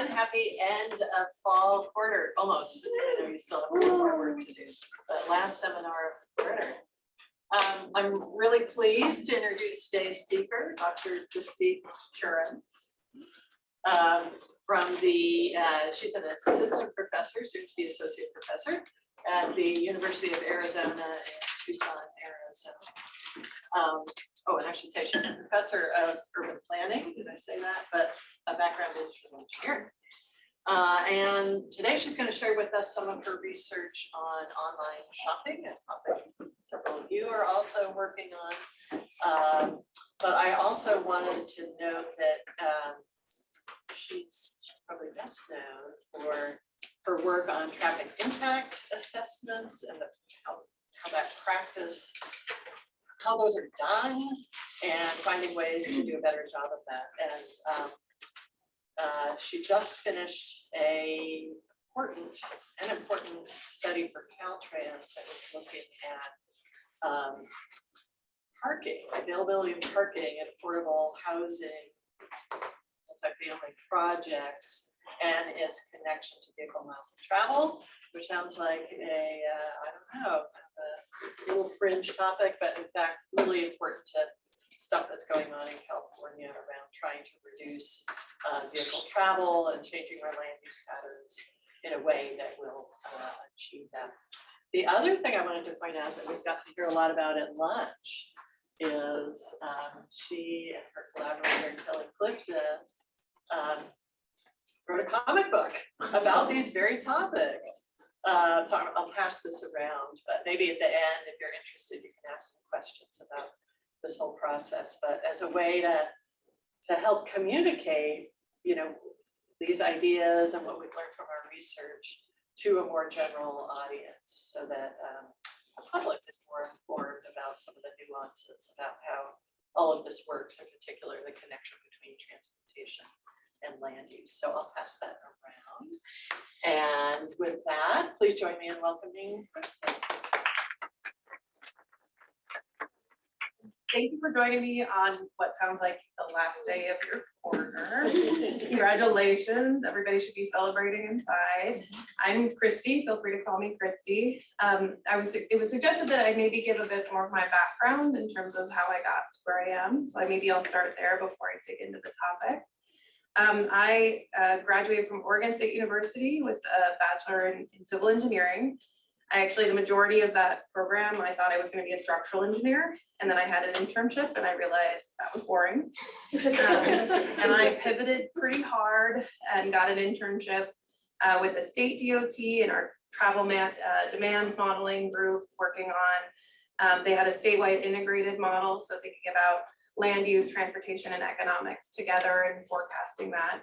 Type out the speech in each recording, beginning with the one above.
everyone. Happy end of fall quarter, almost. I know you still have a little more work to do, but last seminar of quarter. I'm really pleased to introduce today's speaker, Dr. Kristina Currans. From the, she's an assistant professor, soon to be associate professor at the University of Arizona in Tucson, Arizona. Oh, and I should say she's a professor of urban planning. Did I say that? But a background in civil engineering. And today she's going to share with us some of her research on online shopping, a topic several of you are also working on. But I also wanted to note that she's probably best known for her work on traffic impact assessments and how that practice, how those are done, and finding ways to do a better job of that. And she just finished an important study for Caltrans that was looking at parking, availability of parking and affordable housing, multifamily projects, and its connection to vehicle miles of travel, which sounds like a, I don't know, a little fringe topic, but in fact, really important to stuff that's going on in California around trying to reduce vehicle travel and changing our land use patterns in a way that will achieve that. The other thing I wanted to point out that we've got to hear a lot about at lunch is she and her collaborator, Kelly Clifton, wrote a comic book about these very topics. So I'll pass this around, but maybe at the end, if you're interested, you can ask some questions about this whole process. But as a way to help communicate, these ideas and what we've learned from our research to a more general audience, so that the public is more informed about some of the nuances about how all of this works, in particular the connection between transportation and land use. So I'll pass that around. And with that, please join me in welcoming Kristina. Thank you for joining me on what sounds like the last day of your quarter. Congratulations, everybody should be celebrating inside. I'm Christy, feel free to call me Christy. It was suggested that I maybe give a bit more of my background in terms of how I got to where I am. So I'll start there before I dig into the topic. I graduated from Oregon State University with a bachelor in civil engineering. The majority of that program, I thought I was going to be a structural engineer, and then I had an internship and I realized that was boring. And I pivoted pretty hard and got an internship with the state DOT and our travel demand modeling group working on, they had a statewide integrated model, so thinking about land use, transportation, and economics together and forecasting that.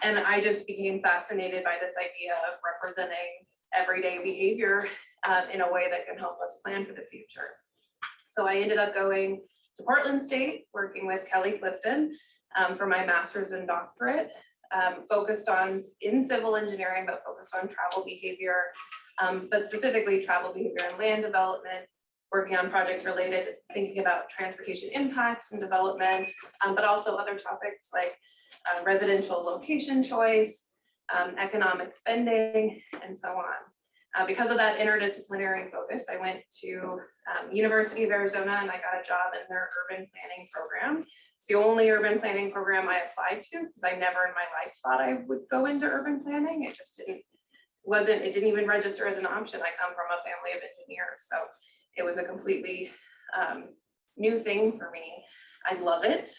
And I just became fascinated by this idea of representing everyday behavior in a way that can help us plan for the future. So I ended up going to Portland State, working with Kelly Clifton for my master's and doctorate, focused in civil engineering, but focused on travel behavior, but specifically travel behavior and land development, working on projects related, thinking about transportation impacts and development, but also other topics like residential location choice, economic spending, and so on. Because of that interdisciplinary focus, I went to University of Arizona and I got a job in their urban planning program. It's the only urban planning program I applied to because I never in my life thought I would go into urban planning. It just it didn't even register as an option. I come from a family of engineers, so it was a completely new thing for me. I love it.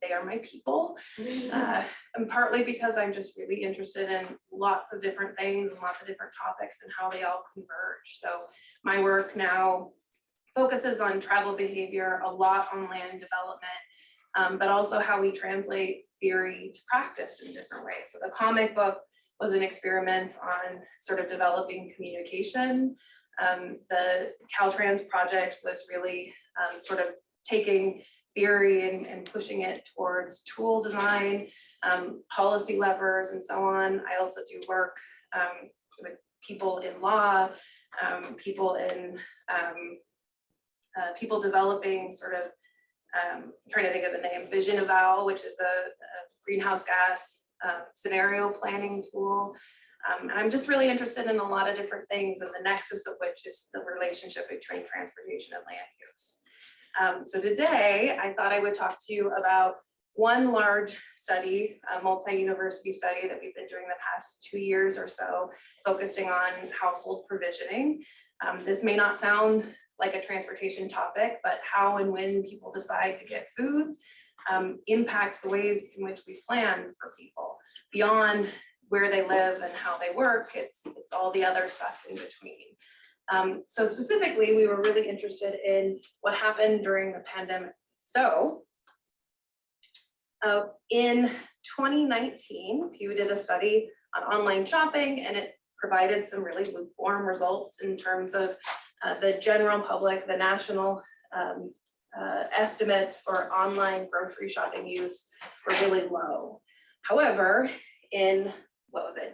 They are my people. And partly because I'm just really interested in lots of different things and lots of different topics and how they all converge. So my work now focuses on travel behavior, a lot on land development, but also how we translate theory to practice in different ways. So the comic book was an experiment on sort of developing communication. The Caltrans project was really sort of taking theory and pushing it towards tool design, policy levers, and so on. I also do work with people in law, people developing sort of, I'm trying to think of the name, Vision Eval, which is a greenhouse gas scenario planning tool. And I'm just really interested in a lot of different things, and the nexus of which is the relationship between transportation and land use. So today I thought I would talk to you about one large study, a multi-university study that we've been doing the past 2 years or so, focusing on household provisioning. This may not sound like a transportation topic, but how and when people decide to get food impacts the ways in which we plan for people beyond where they live and how they work. It's all the other stuff in between. So specifically, we were really interested in what happened during the pandemic. So in 2019, Pew did a study on online shopping, and it provided some really lukewarm results in terms of the general public, the national estimates for online grocery shopping use were really low. However, in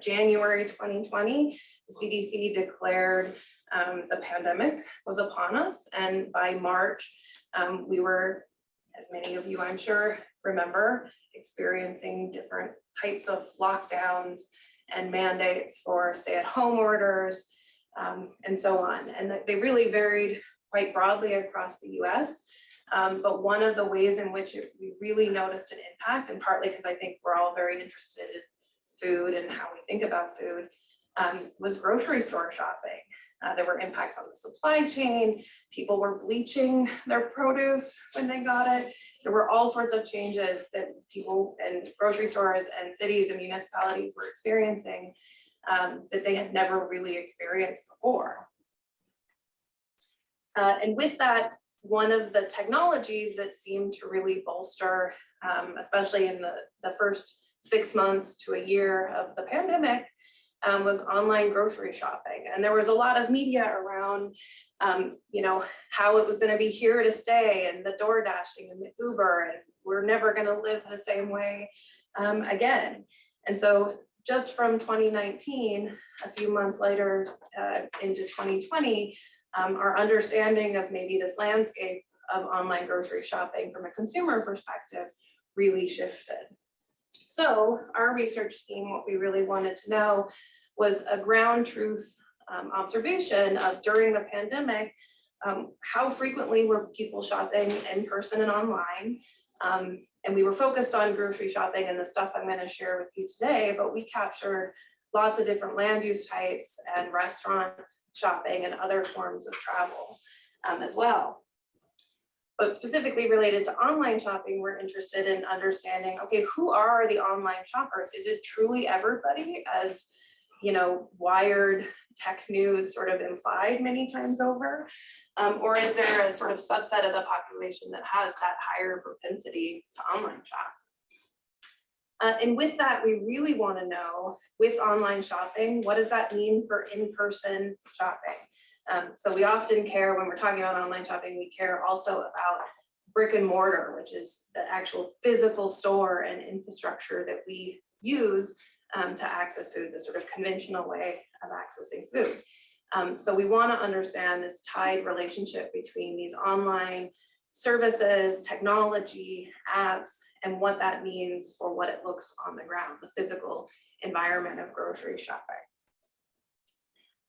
January 2020, the CDC declared the pandemic was upon us, and by March, we were, as many of you I'm sure remember, experiencing different types of lockdowns and mandates for stay-at-home orders, and so on. And they really varied quite broadly across the US. But one of the ways in which we really noticed an impact, and partly because I think we're all very interested in food and how we think about food, was grocery store shopping. There were impacts on the supply chain. People were bleaching their produce when they got it. There were all sorts of changes that people and grocery stores and cities and municipalities were experiencing that they had never really experienced before. And with that, one of the technologies that seemed to really bolster, especially in the first 6 months to a year of the pandemic, was online grocery shopping. And there was a lot of media around, how it was going to be here to stay, and the door dashing and the Uber, and we're never going to live the same way again. And so just from 2019, a few months later into 2020, our understanding of maybe this landscape of online grocery shopping from a consumer perspective really shifted. So our research team, what we really wanted to know was a ground truth observation of during the pandemic, how frequently were people shopping in person and online. And we were focused on grocery shopping and the stuff I'm going to share with you today, but we captured lots of different land use types and restaurant shopping and other forms of travel as well. But specifically related to online shopping, we're interested in understanding, okay, who are the online shoppers? Is it truly everybody, as Wired tech news sort of implied many times over? Or is there a sort of subset of the population that has that higher propensity to online shop? And with that, we really want to know, with online shopping, what does that mean for in-person shopping? So we often care, when we're talking about online shopping, we care also about brick and mortar, which is the actual physical store and infrastructure that we use to access food, the sort of conventional way of accessing food. So we want to understand this tied relationship between these online services, technology, apps, and what that means for what it looks on the ground, the physical environment of grocery shopping.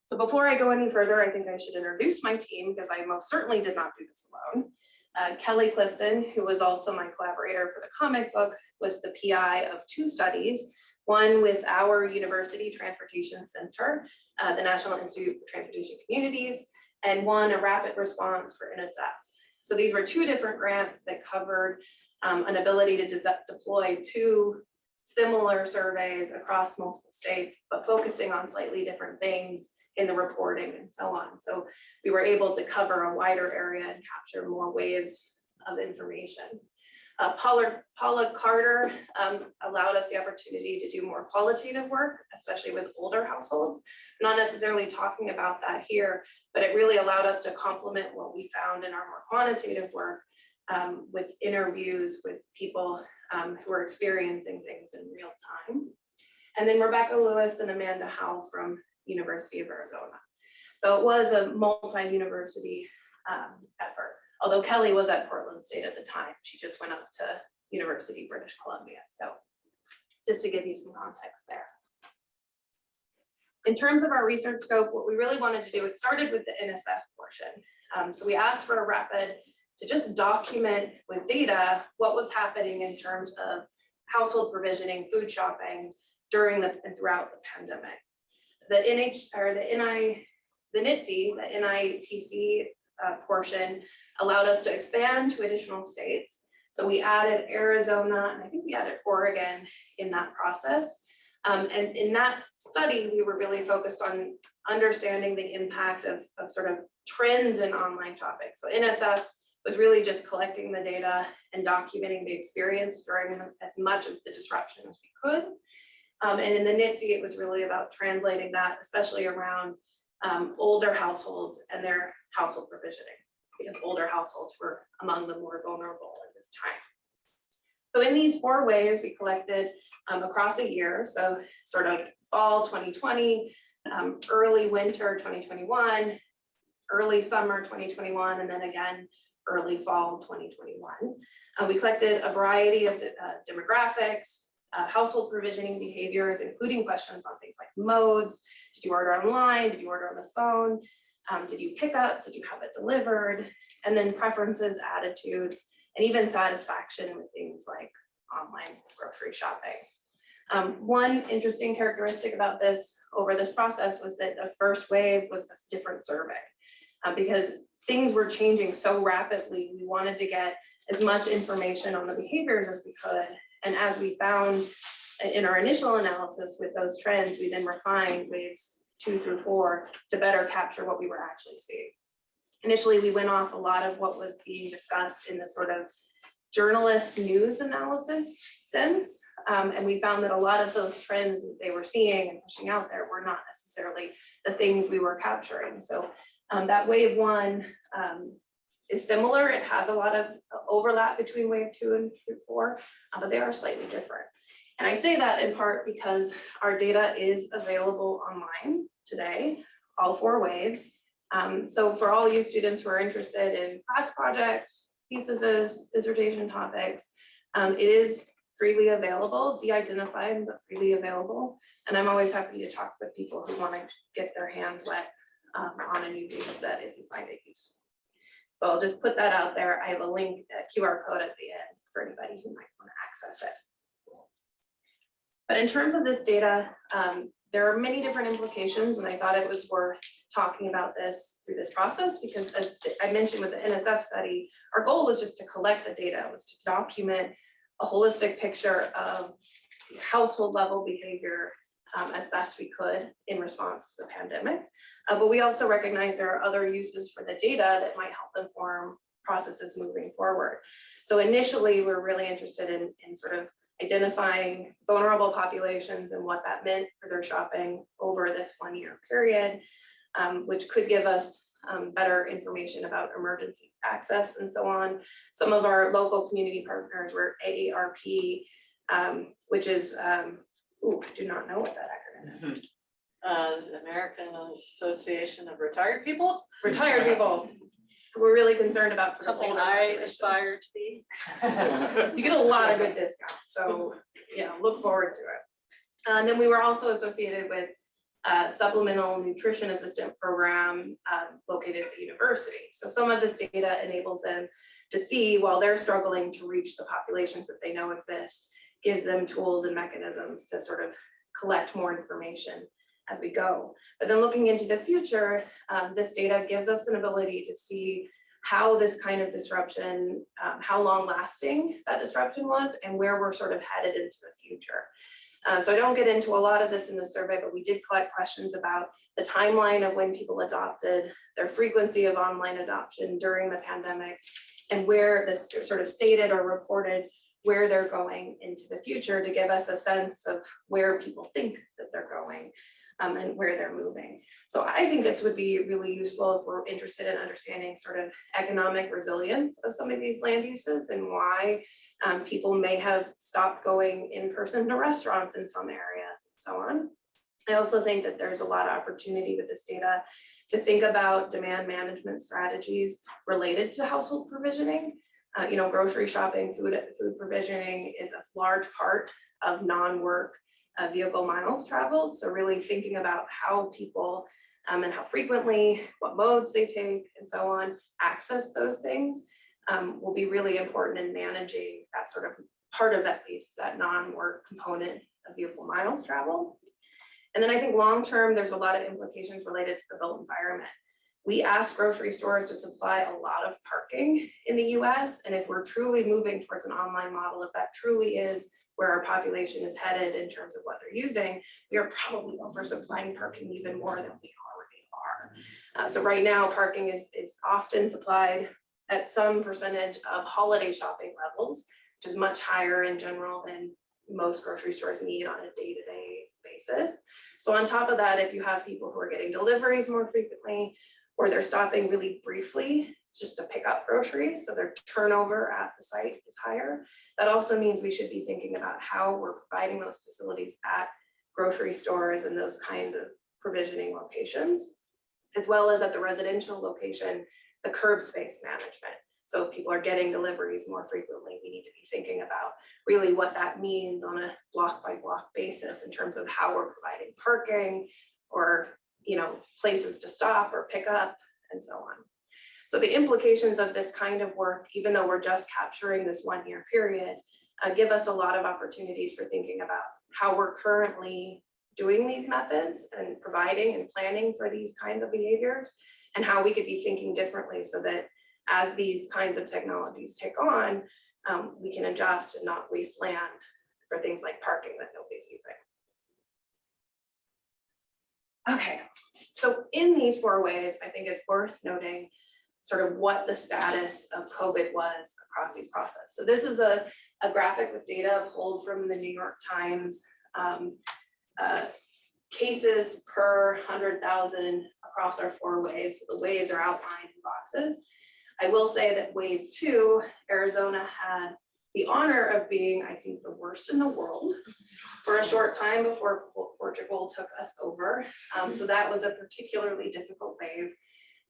So before I go any further, I think I should introduce my team, because I most certainly did not do this alone. Kelly Clifton, who was also my collaborator for the comic book, was the PI of 2 studies, one with our University Transportation Center, the National Institute for Transportation Communities, and one a rapid response for NSF. So these were 2 different grants that covered an ability to deploy 2 similar surveys across multiple states, but focusing on slightly different things in the reporting and so on. So we were able to cover a wider area and capture more waves of information. Paula Carter allowed us the opportunity to do more qualitative work, especially with older households. I'm not necessarily talking about that here, but it really allowed us to complement what we found in our more quantitative work with interviews with people who are experiencing things in real time. And then Rebecca Lewis and Amanda Howe from University of Arizona. So it was a multi-university effort. Although Kelly was at Portland State at the time, she just went up to University of British Columbia. So just to give you some context there. In terms of our research scope, what we really wanted to do, it started with the NSF portion. So we asked for a rapid to just document with data what was happening in terms of household provisioning, food shopping during and throughout the pandemic. The NITC portion allowed us to expand to additional states. So we added Arizona, and I think we added Oregon in that process. And in that study, we were really focused on understanding the impact of sort of trends in online shopping. So NSF was really just collecting the data and documenting the experience during as much of the disruption as we could. And in the NITC, it was really about translating that, especially around older households and their household provisioning, because older households were among the more vulnerable at this time. So in these 4 waves, we collected across a year, so sort of fall 2020, early winter 2021, early summer 2021, and then again, early fall 2021. We collected a variety of demographics, household provisioning behaviors, including questions on things like modes. Did you order online? Did you order on the phone? Did you pick up? Did you have it delivered? And then preferences, attitudes, and even satisfaction with things like online grocery shopping. One interesting characteristic about this over this process was that the first wave was a different survey because things were changing so rapidly. We wanted to get as much information on the behaviors as we could. And as we found in our initial analysis with those trends, we then refined waves 2 through 4 to better capture what we were actually seeing. Initially, we went off a lot of what was being discussed in the sort of journalist news analysis sense. And we found that a lot of those trends that they were seeing and pushing out there were not necessarily the things we were capturing. So that wave 1 is similar. It has a lot of overlap between wave 2 and 4, but they are slightly different. And I say that in part because our data is available online today, all 4 waves. So for all you students who are interested in class projects, theses, dissertation topics, it is freely available, de-identified, but freely available. And I'm always happy to talk with people who want to get their hands wet on a new data set if you find it useful. So I'll just put that out there. I have a link, a QR code at the end for anybody who might want to access it. But in terms of this data, there are many different implications, and I thought it was worth talking about this through this process because, as I mentioned with the NSF study, our goal was just to collect the data, was to document a holistic picture of household level behavior as best we could in response to the pandemic. But we also recognize there are other uses for the data that might help inform processes moving forward. So initially, we're really interested in sort of identifying vulnerable populations and what that meant for their shopping over this 1-year period, which could give us better information about emergency access and so on. Some of our local community partners were AARP, which is, I do not know what that acronym is. The American Association of Retired People. Retired people. We're really concerned about sort of Something older I populations. aspire to be. You get a lot of good discounts, so yeah, look forward to it. And then we were also associated with supplemental nutrition assistant program located at the university. So some of this data enables them to see while they're struggling to reach the populations that they know exist, gives them tools and mechanisms to sort of collect more information as we go. But then looking into the future, this data gives us an ability to see how this kind of disruption, how long lasting that disruption was and where we're sort of headed into the future. So I don't get into a lot of this in the survey, but we did collect questions about the timeline of when people adopted, their frequency of online adoption during the pandemic, and where this sort of stated or reported where they're going into the future to give us a sense of where people think that they're going and where they're moving. So I think this would be really useful if we're interested in understanding sort of economic resilience of some of these land uses and why people may have stopped going in person to restaurants in some areas and so on. I also think that there's a lot of opportunity with this data to think about demand management strategies related to household provisioning. Grocery shopping, food provisioning is a large part of non-work vehicle miles traveled. So really thinking about how people and how frequently, what modes they take, and so on, access those things will be really important in managing that sort of part of at least that non-work component of vehicle miles traveled. And then I think long-term, there's a lot of implications related to the built environment. We ask grocery stores to supply a lot of parking in the US, and if we're truly moving towards an online model, if that truly is where our population is headed in terms of what they're using, we are probably oversupplying parking even more than we already are. So right now, parking is often supplied at some percentage of holiday shopping levels, which is much higher in general than most grocery stores need on a day-to-day basis. So on top of that, if you have people who are getting deliveries more frequently, or they're stopping really briefly just to pick up groceries, so their turnover at the site is higher, that also means we should be thinking about how we're providing those facilities at grocery stores and those kinds of provisioning locations, as well as at the residential location, the curb space management. So if people are getting deliveries more frequently, we need to be thinking about really what that means on a block by block basis in terms of how we're providing parking or places to stop or pick up and so on. So the implications of this kind of work, even though we're just capturing this 1 year period, give us a lot of opportunities for thinking about how we're currently doing these methods and providing and planning for these kinds of behaviors, and how we could be thinking differently so that as these kinds of technologies take on, we can adjust and not waste land for things like parking that nobody's using. Okay, so in these 4 waves, I think it's worth noting sort of what the status of COVID was across these processes. So this is a graphic with data pulled from the New York Times, cases per 100,000 across our 4 waves. So the waves are outlined in boxes. I will say that wave 2, Arizona had the honor of being, I think, the worst in the world for a short time before Portugal took us over. So that was a particularly difficult wave.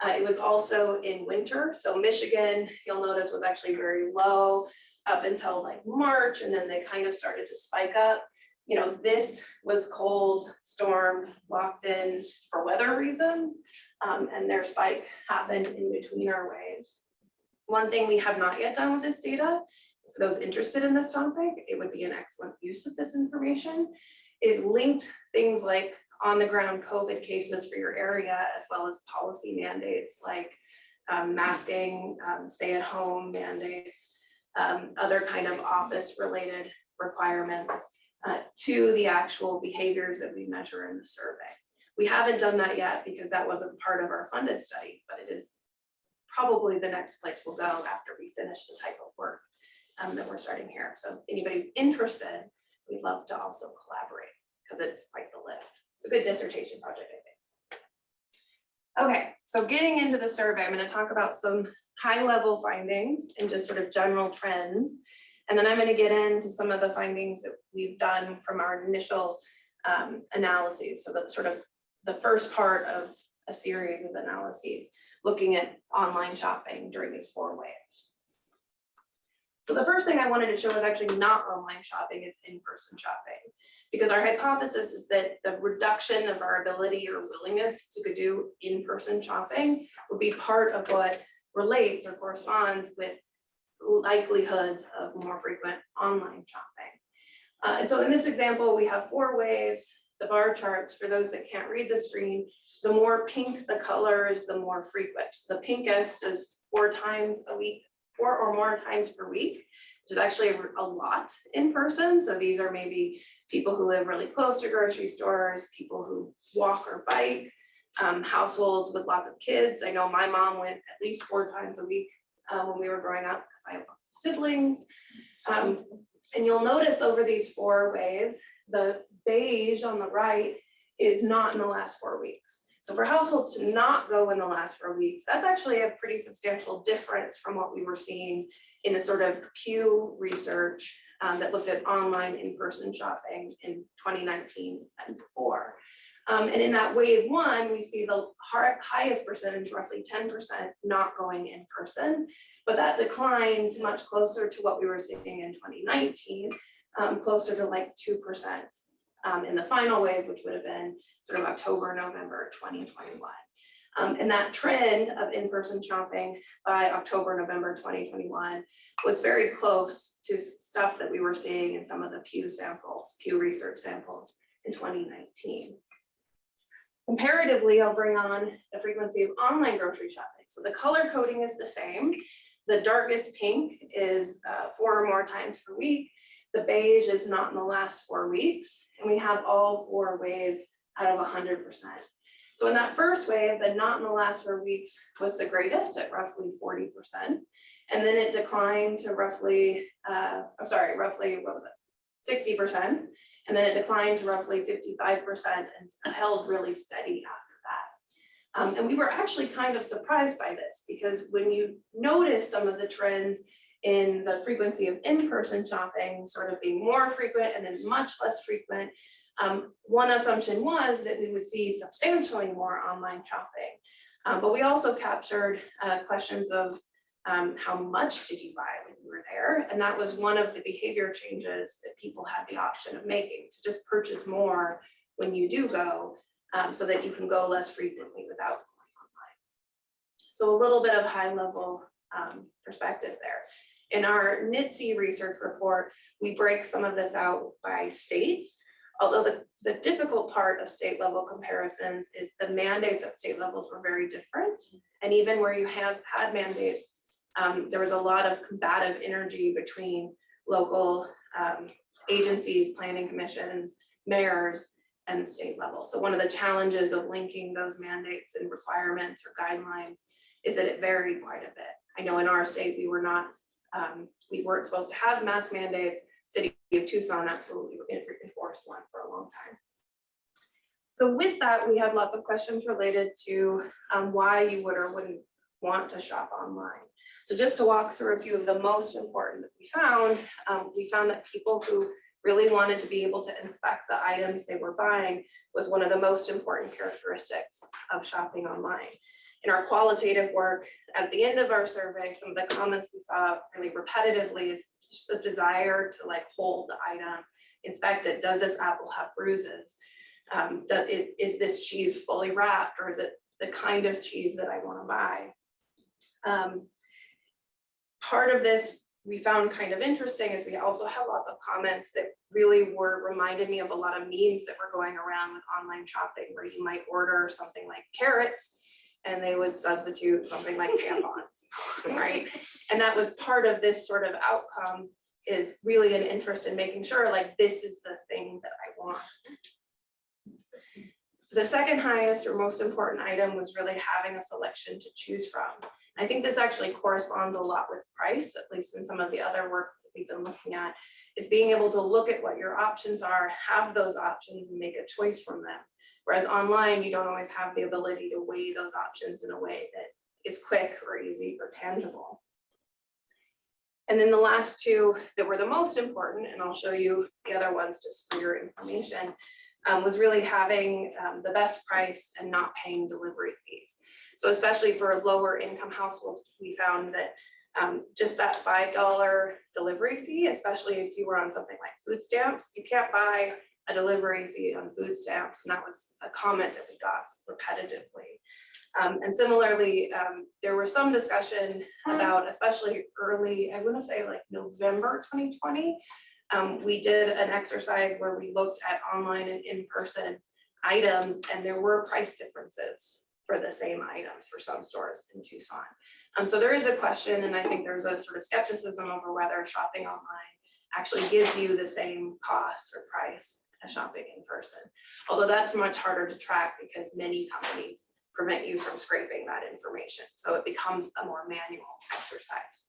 It was also in winter. So Michigan, you'll notice, was actually very low up until like March, and then they kind of started to spike up. This was cold, storm, locked in for weather reasons, and their spike happened in between our waves. One thing we have not yet done with this data, for those interested in this topic, it would be an excellent use of this information, is linked things like on the ground COVID cases for your area, as well as policy mandates like masking, stay at home mandates, other kind of office related requirements to the actual behaviors that we measure in the survey. We haven't done that yet because that wasn't part of our funded study, but it is probably the next place we'll go after we finish the type of work that we're starting here. So if anybody's interested, we'd love to also collaborate because it's quite the lift. It's a good dissertation project, I think. Okay, so getting into the survey, I'm going to talk about some high-level findings and just sort of general trends. And then I'm going to get into some of the findings that we've done from our initial analyses. So that's sort of the first part of a series of analyses looking at online shopping during these 4 waves. So the first thing I wanted to show is actually not online shopping, it's in-person shopping. Because our hypothesis is that the reduction of our ability or willingness to do in-person shopping would be part of what relates or corresponds with likelihoods of more frequent online shopping. And so in this example, we have 4 waves. The bar charts, for those that can't read the screen, the more pink the color is, the more frequent. The pinkest is 4 times a week, 4 or more times per week, which is actually a lot in person. So these are maybe people who live really close to grocery stores, people who walk or bike, households with lots of kids. I know my mom went at least 4 times a week when we were growing up because I have lots of siblings. And you'll notice over these 4 waves, the beige on the right is not in the last 4 weeks. So for households to not go in the last 4 weeks, that's actually a pretty substantial difference from what we were seeing in the sort of Pew research that looked at online in-person shopping in 2019 and before. And in that wave 1, we see the highest percentage, roughly 10%, not going in person, but that declined much closer to what we were seeing in 2019 closer to like 2% in the final wave, which would have been sort of October, November 2021. And that trend of in-person shopping by October, November 2021 was very close to stuff that we were seeing in some of the Pew Research samples in 2019. Comparatively, I'll bring on the frequency of online grocery shopping. So the color coding is the same. The darkest pink is 4 or more times per week. The beige is not in the last 4 weeks. And we have all 4 waves out of 100%. So in that first wave, the not in the last 4 weeks was the greatest at roughly 40%. And then it declined to roughly 60%. And then it declined to roughly 55% and held really steady after that. And we were actually kind of surprised by this because when you notice some of the trends in the frequency of in-person shopping sort of being more frequent and then much less frequent, one assumption was that we would see substantially more online shopping. But we also captured questions of how much did you buy when you were there? And that was one of the behavior changes that people had the option of making, to just purchase more when you do go, so that you can go less frequently without going online. So a little bit of high level perspective there. In our NITSE research report, we break some of this out by state. Although the difficult part of state level comparisons is the mandates at state levels were very different. And even where you have had mandates, there was a lot of combative energy between local agencies, planning commissions, mayors, and the state level. So one of the challenges of linking those mandates and requirements or guidelines is that it varied quite a bit. I know in our state, we weren't supposed to have mask mandates. City of Tucson absolutely enforced one for a long time. So with that, we had lots of questions related to why you would or wouldn't want to shop online. So just to walk through a few of the most important that we found that people who really wanted to be able to inspect the items they were buying was one of the most important characteristics of shopping online. In our qualitative work, at the end of our survey, some of the comments we saw really repetitively is just the desire to like hold the item, inspect it. Does this apple have bruises? Is this cheese fully wrapped, or is it the kind of cheese that I want to buy? Part of this we found kind of interesting is we also have lots of comments that really reminded me of a lot of memes that were going around with online shopping, where you might order something like carrots and they would substitute something like tampons, right? And that was part of this sort of outcome, is really an interest in making sure like this is the thing that I want. The second highest or most important item was really having a selection to choose from. I think this actually corresponds a lot with price, at least in some of the other work that we've been looking at, is being able to look at what your options are, have those options and make a choice from them. Whereas online, you don't always have the ability to weigh those options in a way that is quick or easy or tangible. And then the last two that were the most important, and I'll show you the other ones just for your information, was really having the best price and not paying delivery fees. So especially for lower income households, we found that just that $5 delivery fee, especially if you were on something like food stamps, you can't buy a delivery fee on food stamps. And that was a comment that we got repetitively. And similarly, there was some discussion about, especially early, I want to say like November 2020, we did an exercise where we looked at online and in-person items, and there were price differences for the same items for some stores in Tucson. So there is a question, and I think there's a sort of skepticism over whether shopping online actually gives you the same cost or price as shopping in person. Although that's much harder to track because many companies prevent you from scraping that information. So it becomes a more manual exercise.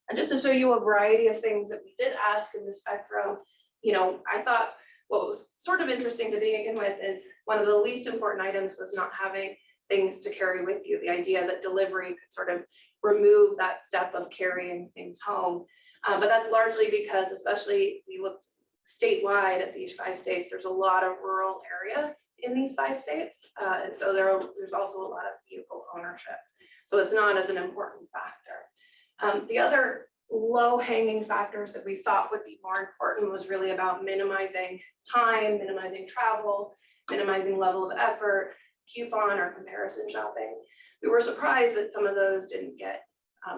And just to show you a variety of things that we did ask in the spectrum, I thought what was sort of interesting to begin with is one of the least important items was not having things to carry with you. The idea that delivery could sort of remove that step of carrying things home. But that's largely because, especially we looked statewide at these 5 states, there's a lot of rural area in these 5 states. And so there's also a lot of vehicle ownership. So it's not as an important factor. The other low-hanging factors that we thought would be more important was really about minimizing time, minimizing travel, minimizing level of effort, coupon or comparison shopping. We were surprised that some of those didn't get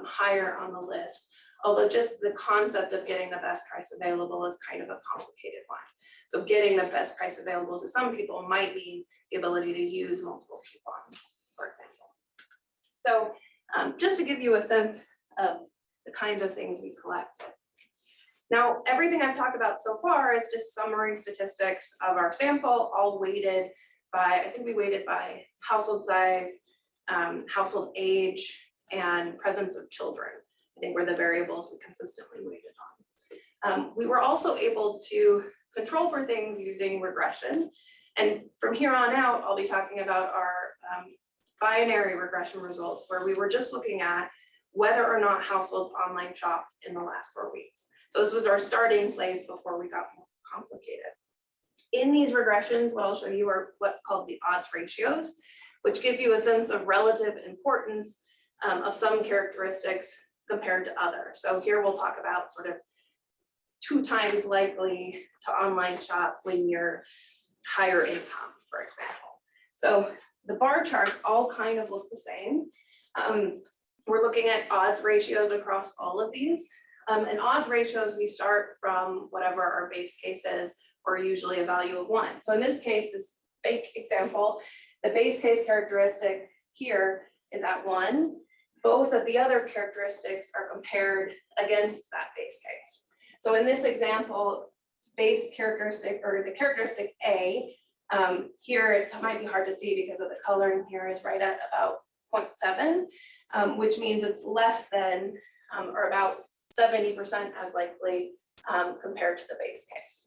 higher on the list, although just the concept of getting the best price available is kind of a complicated one. So getting the best price available to some people might mean the ability to use multiple coupons, for example. So just to give you a sense of the kinds of things we collected. Now, everything I've talked about so far is just summary statistics of our sample, all weighted by, I think we weighted by household size, household age, and presence of children. I think were the variables we consistently weighted on. We were also able to control for things using regression. And from here on out, I'll be talking about our binary regression results, where we were just looking at whether or not households online shopped in the last 4 weeks. So this was our starting place before we got more complicated. In these regressions, what I'll show you are what's called the odds ratios, which gives you a sense of relative importance of some characteristics compared to others. So here we'll talk about sort of 2 times likely to online shop when you're higher income, for example. So the bar charts all kind of look the same. We're looking at odds ratios across all of these. And odds ratios, we start from whatever our base case is, or usually a value of 1. So in this case, this fake example, the base case characteristic here is at 1. Both of the other characteristics are compared against that base case. So in this example, base characteristic, or the characteristic A, here it might be hard to see because of the coloring here, is right at about 0.7, which means it's less than or about 70% as likely compared to the base case.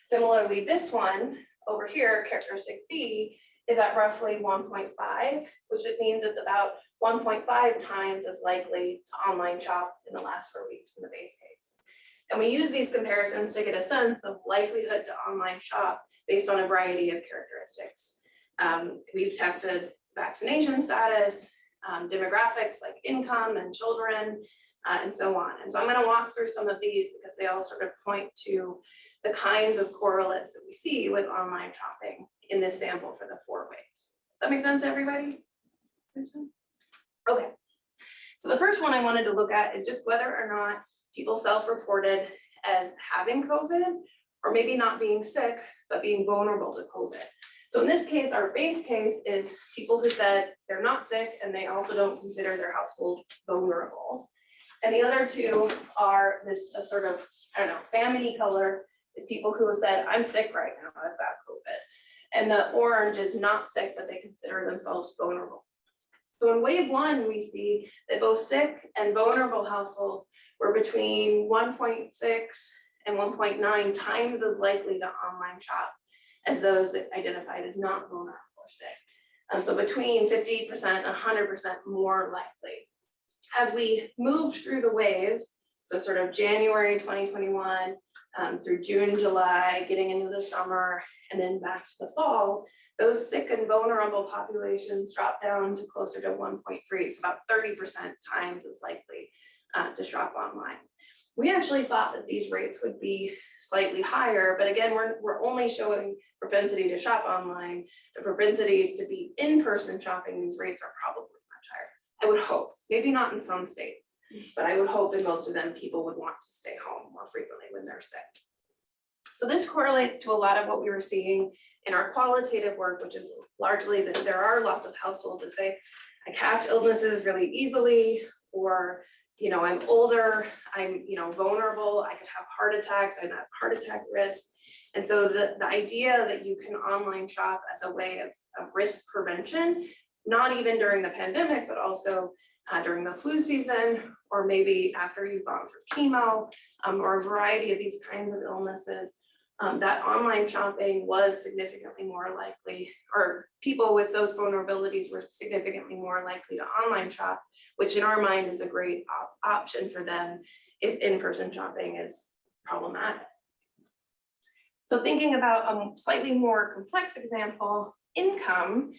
Similarly, this one over here, characteristic B, is at roughly 1.5, which it means it's about 1.5 times as likely to online shop in the last 4 weeks in the base case. And we use these comparisons to get a sense of likelihood to online shop based on a variety of characteristics. We've tested vaccination status, demographics like income and children, and so on. And so I'm going to walk through some of these because they all sort of point to the kinds of correlates that we see with online shopping in this sample for the 4 weeks. Does that make sense to everybody? Okay. So the first one I wanted to look at is just whether or not people self-reported as having COVID, or maybe not being sick, but being vulnerable to COVID. So in this case, our base case is people who said they're not sick and they also don't consider their household vulnerable. And the other two are this sort of, I don't know, salmon-y color is people who have said, I'm sick right now, I've got COVID. And the orange is not sick, but they consider themselves vulnerable. So in wave 1, we see that both sick and vulnerable households were between 1.6 and 1.9 times as likely to online shop as those that identified as not vulnerable or sick. So between 50% and 100% more likely. As we moved through the waves, so sort of January 2021 through June, July, getting into the summer, and then back to the fall, those sick and vulnerable populations dropped down to closer to 1.3, so about 30% times as likely to shop online. We actually thought that these rates would be slightly higher, but again, we're only showing propensity to shop online. The propensity to be in-person shopping, these rates are probably much higher. I would hope, maybe not in some states, but I would hope in most of them people would want to stay home more frequently when they're sick. So this correlates to a lot of what we were seeing in our qualitative work, which is largely that there are lots of households that say, I catch illnesses really easily, or I'm older, I'm vulnerable, I could have heart attacks, I'm at heart attack risk. And so the idea that you can online shop as a way of risk prevention, not even during the pandemic, but also during the flu season, or maybe after you've gone through chemo, or a variety of these kinds of illnesses, that online shopping was significantly more likely, or people with those vulnerabilities were significantly more likely to online shop, which in our mind is a great option for them if in-person shopping is problematic. So thinking about a slightly more complex example, income,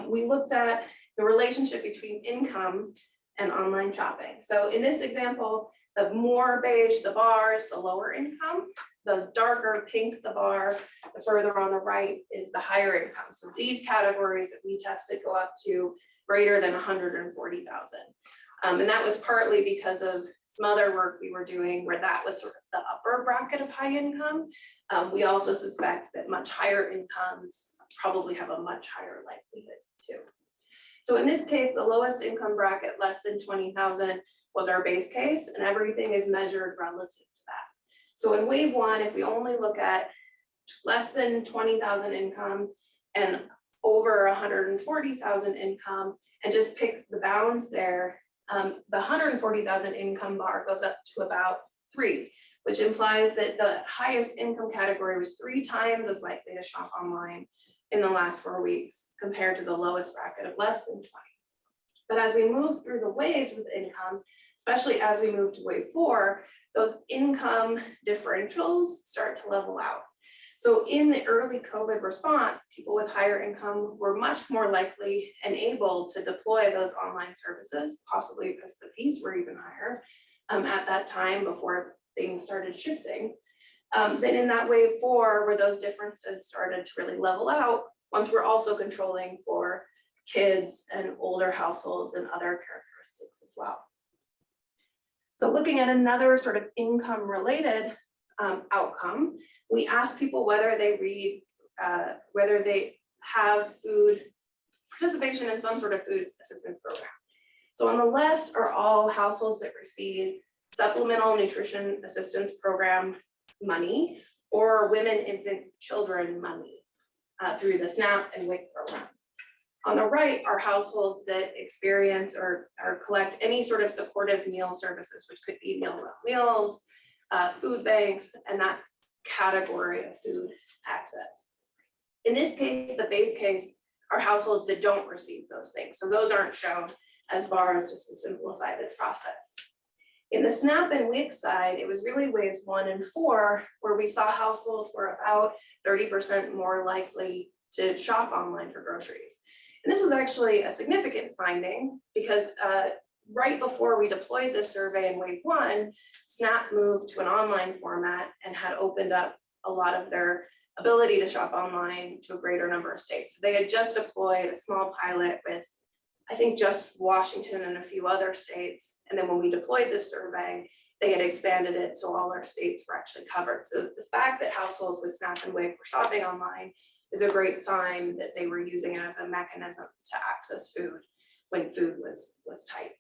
we looked at the relationship between income and online shopping. So in this example, The more beige the bars, the lower income. The darker pink the bar, the further on the right is the higher income. So these categories that we tested go up to greater than 140,000. And that was partly because of some other work we were doing where that was sort of the upper bracket of high income. We also suspect that much higher incomes probably have a much higher likelihood too. So in this case, the lowest income bracket, less than 20,000, was our base case, and everything is measured relative to that. So in wave one, if we only look at less than 20,000 income and over 140,000 income and just pick the bounds there, the 140,000 income bar goes up to about 3, which implies that the highest income category was 3 times as likely to shop online in the last 4 weeks compared to the lowest bracket of less than 20. But as we move through the waves with income, especially as we move to wave 4, those income differentials start to level out. So in the early COVID response, people with higher income were much more likely and able to deploy those online services, possibly because the fees were even higher at that time before things started shifting. Then in that wave 4, where those differences started to really level out, once we're also controlling for kids and older households and other characteristics as well. So looking at another sort of income related outcome, we asked people whether they read, whether they have food participation in some sort of food assistance program. So on the left are all households that receive supplemental nutrition assistance program money or women, infant, children money through the SNAP and WIC programs. On the right are households that experience or collect any sort of supportive meal services, which could be Meals on Wheels, food banks, and that category of food access. In this case, the base case are households that don't receive those things. So those aren't shown as bars just to simplify this process. In the SNAP and WIC side, it was really waves 1 and 4 where we saw households were about 30% more likely to shop online for groceries. And this was actually a significant finding because right before we deployed this survey in wave 1, SNAP moved to an online format and had opened up a lot of their ability to shop online to a greater number of states. So they had just deployed a small pilot with, I think, just Washington and a few other states. And then when we deployed this survey, they had expanded it so all our states were actually covered. So the fact that households with SNAP and WIC were shopping online is a great sign that they were using it as a mechanism to access food when food was tight.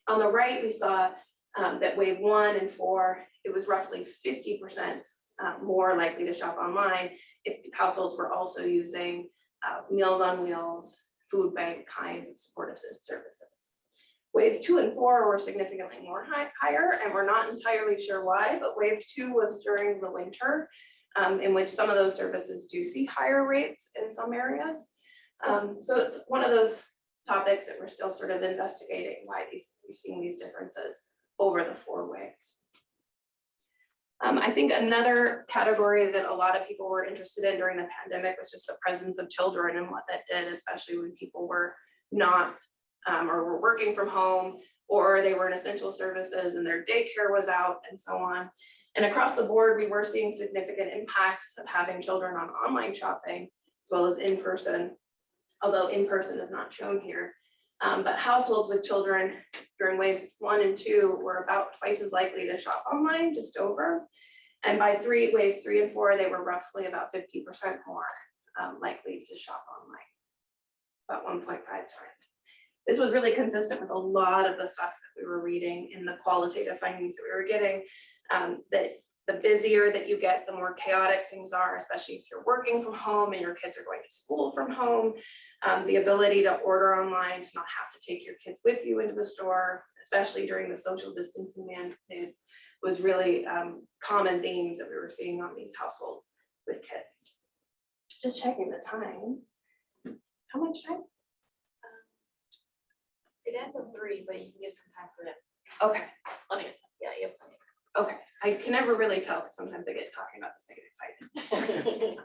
On the right, we saw that wave 1 and 4, it was roughly 50% more likely to shop online if households were also using Meals on Wheels, food bank kinds of supportive services. Waves 2 and 4 were significantly more higher, and we're not entirely sure why, but wave 2 was during the winter, in which some of those services do see higher rates in some areas. So it's one of those topics that we're still sort of investigating why we're seeing these differences over the 4 waves. I think another category that a lot of people were interested in during the pandemic was just the presence of children and what that did, especially when people were not or were working from home, or they were in essential services and their daycare was out and so on. And across the board, we were seeing significant impacts of having children on online shopping as well as in-person, although in-person is not shown here. But households with children during waves 1 and 2 were about twice as likely to shop online, just over. And by waves 3 and 4, they were roughly about 50% more likely to shop online, about 1.5 times. This was really consistent with a lot of the stuff that we were reading in the qualitative findings that we were getting, that the busier that you get, the more chaotic things are, especially if you're working from home and your kids are going to school from home. The ability to order online, to not have to take your kids with you into the store, especially during the social distancing mandates, was really common themes that we were seeing on these households with kids. Just checking the time. How much time? It ends on 3, but you can give some time for it. Okay, Plenty of time. Yeah, you have plenty okay. I can never really tell because sometimes I get talking about this, I get excited. of time.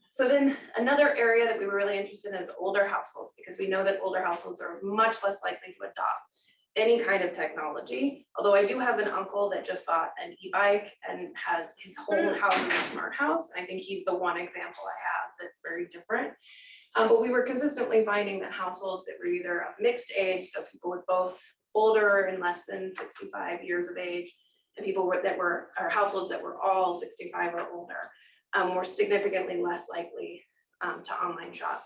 So then another area that we were really interested in is older households, because we know that older households are much less likely to adopt any kind of technology. Although I do have an uncle that just bought an e-bike and has his whole house is a smart house. I think he's the one example I have that's very different. But we were consistently finding that households that were either of mixed age, so people with both older and less than 65 years of age, and people or households that were all 65 or older, were significantly less likely to online shop.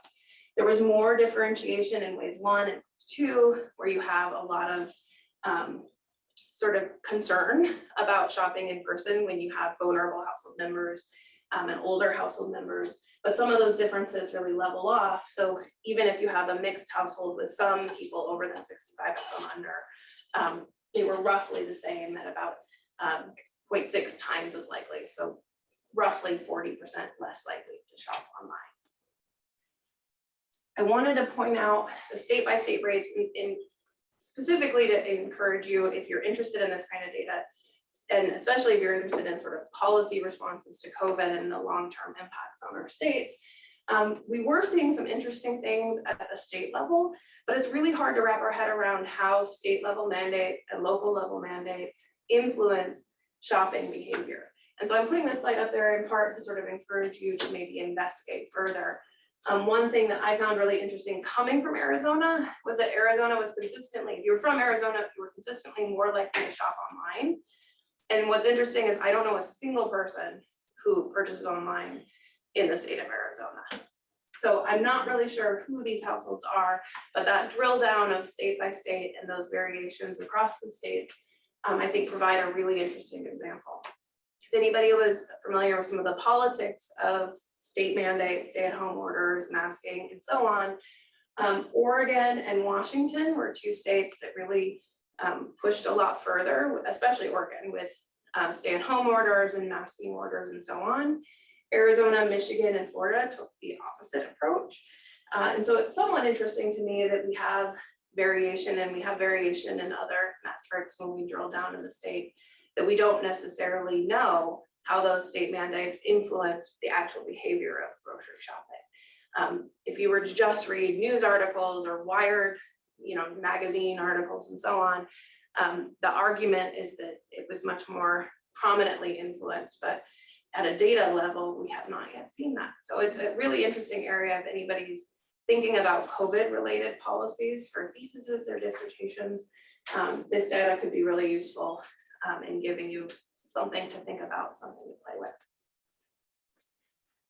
There was more differentiation in wave 1 and 2, where you have a lot of sort of concern about shopping in person when you have vulnerable household members and older household members. But some of those differences really level off. So even if you have a mixed household with some people over than 65 and some under, they were roughly the same at about 0.6 times as likely. So roughly 40% less likely to shop online. I wanted to point out the state-by-state rates in specifically to encourage you, if you're interested in this kind of data, and especially if you're interested in sort of policy responses to COVID and the long-term impacts on our states. We were seeing some interesting things at the state level, but it's really hard to wrap our head around how state level mandates and local level mandates influence shopping behavior. And so I'm putting this slide up there in part to sort of encourage you to maybe investigate further. One thing that I found really interesting coming from Arizona was that Arizona was consistently, if you were from Arizona, you were consistently more likely to shop online. And what's interesting is I don't know a single person who purchases online in the state of Arizona. So I'm not really sure who these households are, but that drill down of state by state and those variations across the state, I think provide a really interesting example. If anybody was familiar with some of the politics of state mandates, stay-at-home orders, masking, and so on, Oregon and Washington were two states that really pushed a lot further, especially Oregon, with stay-at-home orders and masking orders and so on. Arizona, Michigan, and Florida took the opposite approach. And so it's somewhat interesting to me that we have variation, and we have variation in other metrics when we drill down in the state, that we don't necessarily know how those state mandates influence the actual behavior of grocery shopping. If you were to just read news articles or Wired, magazine articles and so on, the argument is that it was much more prominently influenced, but at a data level, we have not yet seen that. So it's a really interesting area if anybody's thinking about COVID-related policies for theses or dissertations. This data could be really useful in giving you something to think about, something to play with.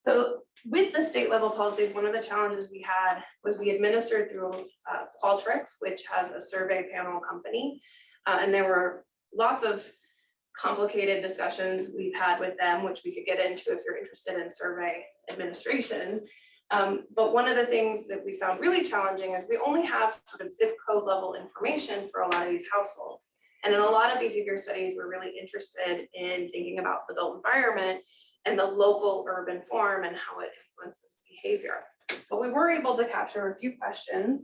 So with the state level policies, one of the challenges we had was we administered through Qualtrics, which has a survey panel company. And there were lots of complicated discussions we've had with them, which we could get into if you're interested in survey administration. But one of the things that we found really challenging is we only have sort of zip code level information for a lot of these households. And in a lot of behavior studies, we're really interested in thinking about the built environment and the local urban form and how it influences behavior. But we were able to capture a few questions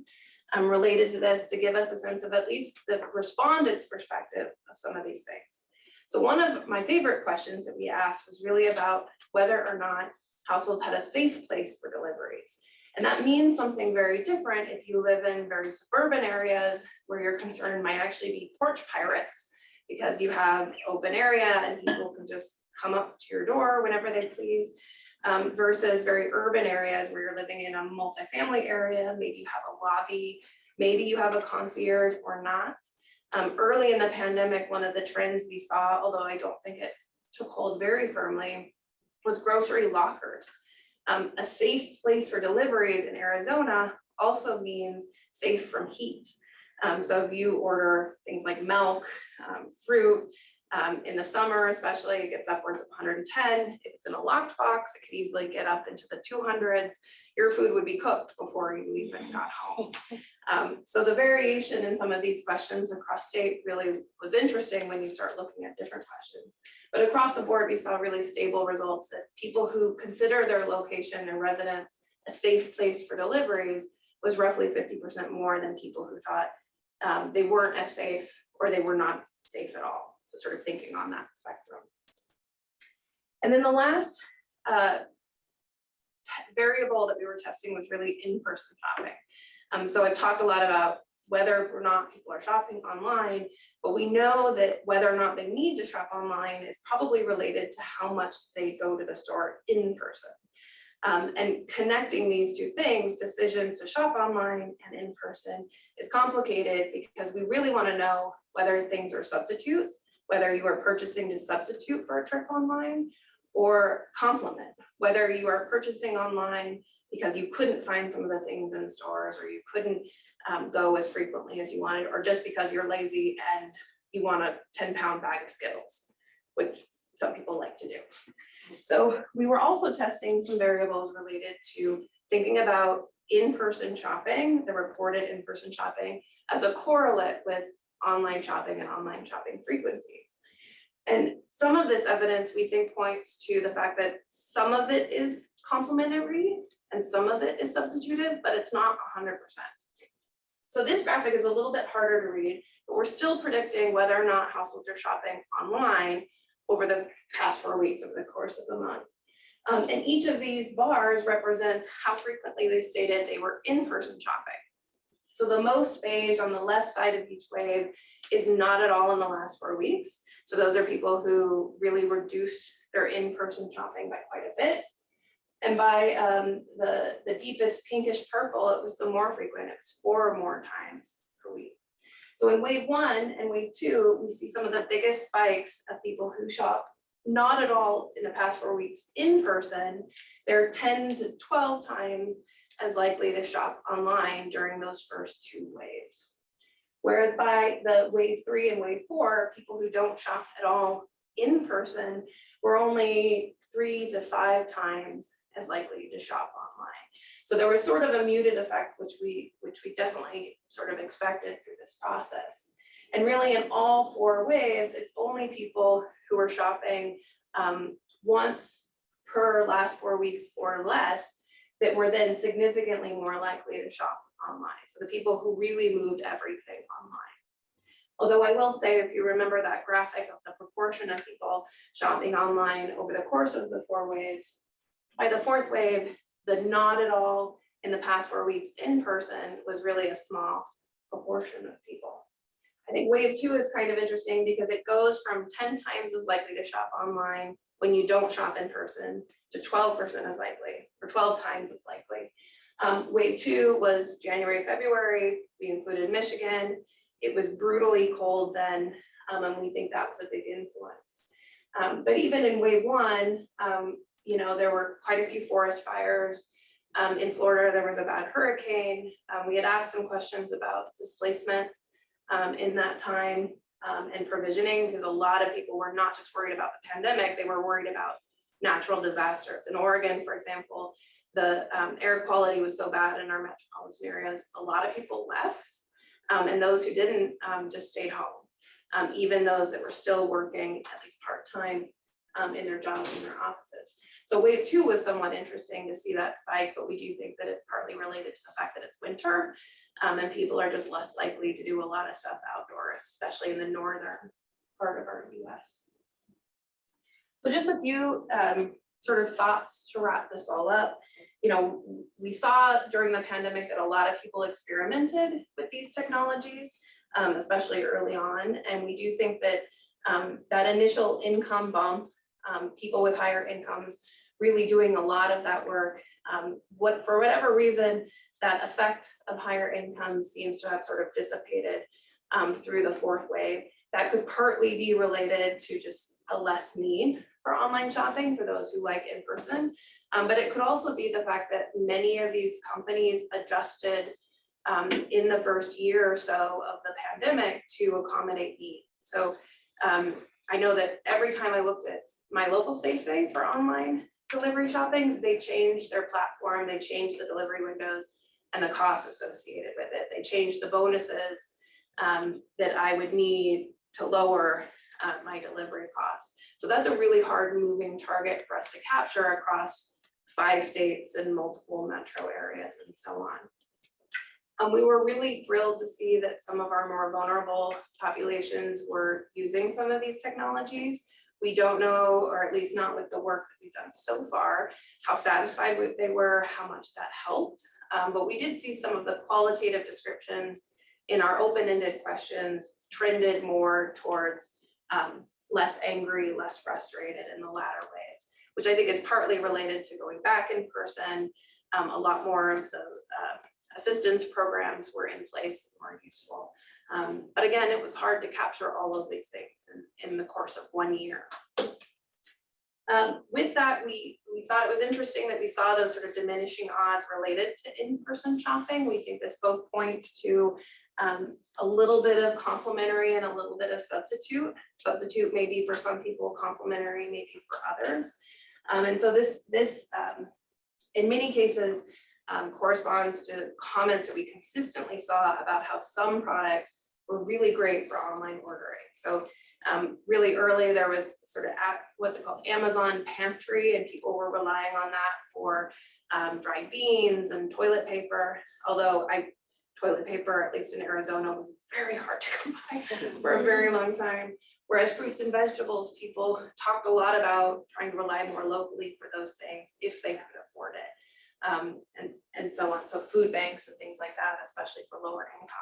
related to this to give us a sense of at least the respondents' perspective of some of these things. So one of my favorite questions that we asked was really about whether or not households had a safe place for deliveries. And that means something very different if you live in very suburban areas where your concern might actually be porch pirates, because you have open area and people can just come up to your door whenever they please, versus very urban areas where you're living in a multifamily area. Maybe you have a lobby, maybe you have a concierge or not. Early in the pandemic, one of the trends we saw, although I don't think it took hold very firmly, was grocery lockers. A safe place for deliveries in Arizona also means safe from heat. So if you order things like milk, fruit, in the summer especially, it gets upwards of 110. If it's in a locked box, it could easily get up into the 200s. Your food would be cooked before you even got home. So the variation in some of these questions across state really was interesting when you start looking at different questions. But across the board, we saw really stable results that people who consider their location and residence a safe place for deliveries was roughly 50% more than people who thought they weren't as safe or they were not safe at all. So sort of thinking on that spectrum. And then the last variable that we were testing was really in-person shopping. So I've talked a lot about whether or not people are shopping online, but we know that whether or not they need to shop online is probably related to how much they go to the store in person. And connecting these two things, decisions to shop online and in person, is complicated because we really want to know whether things are substitutes, whether you are purchasing to substitute for a trip online or complement, whether you are purchasing online because you couldn't find some of the things in stores or you couldn't go as frequently as you wanted, or just because you're lazy and you want a 10-pound bag of Skittles, which some people like to do. So we were also testing some variables related to thinking about in-person shopping, the reported in-person shopping, as a correlate with online shopping and online shopping frequencies. And some of this evidence we think points to the fact that some of it is complementary and some of it is substitutive, but it's not 100%. So this graphic is a little bit harder to read, but we're still predicting whether or not households are shopping online over the past 4 weeks over the course of the month. And each of these bars represents how frequently they stated they were in-person shopping. So the most beige on the left side of each wave is not at all in the last 4 weeks. So those are people who really reduced their in-person shopping by quite a bit. And by the deepest pinkish purple, it was the more frequent, it was 4 or more times per week. So in wave 1 and wave 2, we see some of the biggest spikes of people who shop not at all in the past 4 weeks in person. They're 10 to 12 times as likely to shop online during those first 2 waves. Whereas by the wave 3 and wave 4, people who don't shop at all in person were only 3 to 5 times as likely to shop online. So there was sort of a muted effect, which we definitely sort of expected through this process. And really in all 4 waves, it's only people who are shopping once per last 4 weeks or less that were then significantly more likely to shop online. So the people who really moved everything online. Although I will say, if you remember that graphic of the proportion of people shopping online over the course of the 4 waves, by the 4th wave, the not at all in the past 4 weeks in person was really a small proportion of people. I think wave 2 is kind of interesting because it goes from 10 times as likely to shop online when you don't shop in person to 12% as likely, or 12 times as likely. Wave 2 was January, February. We included Michigan. It was brutally cold then, and we think that was a big influence. But even in wave 1, you know, there were quite a few forest fires. In Florida, there was a bad hurricane. We had asked some questions about displacement in that time and provisioning, because a lot of people were not just worried about the pandemic, they were worried about natural disasters. In Oregon, for example, the air quality was so bad in our metropolitan areas, a lot of people left, and those who didn't just stayed home, even those that were still working at least part-time in their jobs in their offices. So wave 2 was somewhat interesting to see that spike, but we do think that it's partly related to the fact that it's winter and people are just less likely to do a lot of stuff outdoors, especially in the northern part of our US. So just a few sort of thoughts to wrap this all up. You know, we saw during the pandemic that a lot of people experimented with these technologies, especially early on. And we do think that that initial income bump, people with higher incomes really doing a lot of that work, for whatever reason, that effect of higher income seems to have sort of dissipated through the 4th wave. That could partly be related to just a less need for online shopping for those who like in person. But it could also be the fact that many of these companies adjusted in the first year or so of the pandemic to accommodate need. So I know that every time I looked at my local Safeway for online delivery shopping, they changed their platform, they changed the delivery windows and the costs associated with it. They changed the bonuses that I would need to lower my delivery costs. So that's a really hard moving target for us to capture across 5 states and multiple metro areas and so on. We were really thrilled to see that some of our more vulnerable populations were using some of these technologies. We don't know, or at least not with the work that we've done so far, how satisfied they were, how much that helped. But we did see some of the qualitative descriptions in our open-ended questions trended more towards less angry, less frustrated in the latter waves, which I think is partly related to going back in person. A lot more of the assistance programs were in place and more useful. But again, it was hard to capture all of these things in the course of 1 year. With that, we thought it was interesting that we saw those sort of diminishing odds related to in-person shopping. We think this both points to a little bit of complementary and a little bit of substitute. Substitute maybe for some people, complementary maybe for others. And so this in many cases corresponds to comments that we consistently saw about how some products were really great for online ordering. So really early, there was sort of what's it called, Amazon pantry, and people were relying on that for dried beans and toilet paper. Although toilet paper, at least in Arizona, was very hard to come by for a very long time. Whereas fruits and vegetables, people talked a lot about trying to rely more locally for those things if they could afford it, and so on. So food banks and things like that, especially for lower incomes.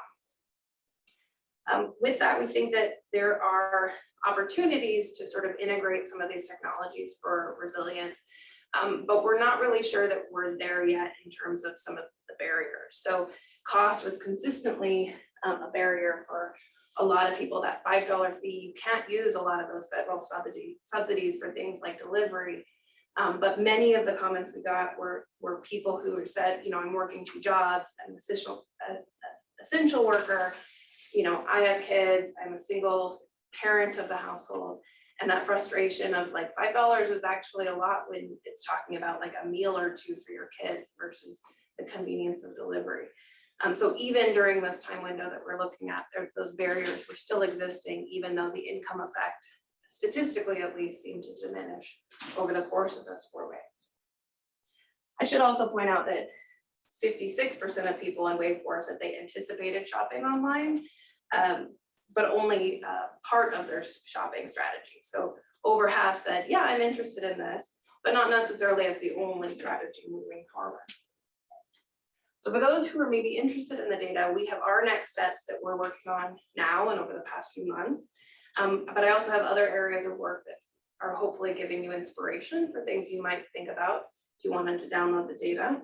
With that, we think that there are opportunities to sort of integrate some of these technologies for resilience, but we're not really sure that we're there yet in terms of some of the barriers. So cost was consistently a barrier for a lot of people. That $5 fee, you can't use a lot of those federal subsidies for things like delivery. But many of the comments we got were people who said, you know, I'm working 2 jobs, I'm an essential worker, you know, I have kids, I'm a single parent of the household, and that frustration of like $5 is actually a lot when it's talking about like a meal or 2 for your kids versus the convenience of delivery. So even during this time window that we're looking at, those barriers were still existing, even though the income effect, statistically at least, seemed to diminish over the course of those 4 waves. I should also point out that 56% of people in wave 4 said they anticipated shopping online, but only part of their shopping strategy. So over half said, yeah, I'm interested in this, but not necessarily as the only strategy moving forward. So for those who are maybe interested in the data, we have our next steps that we're working on now and over the past few months. But I also have other areas of work that are hopefully giving you inspiration for things you might think about if you wanted to download the data.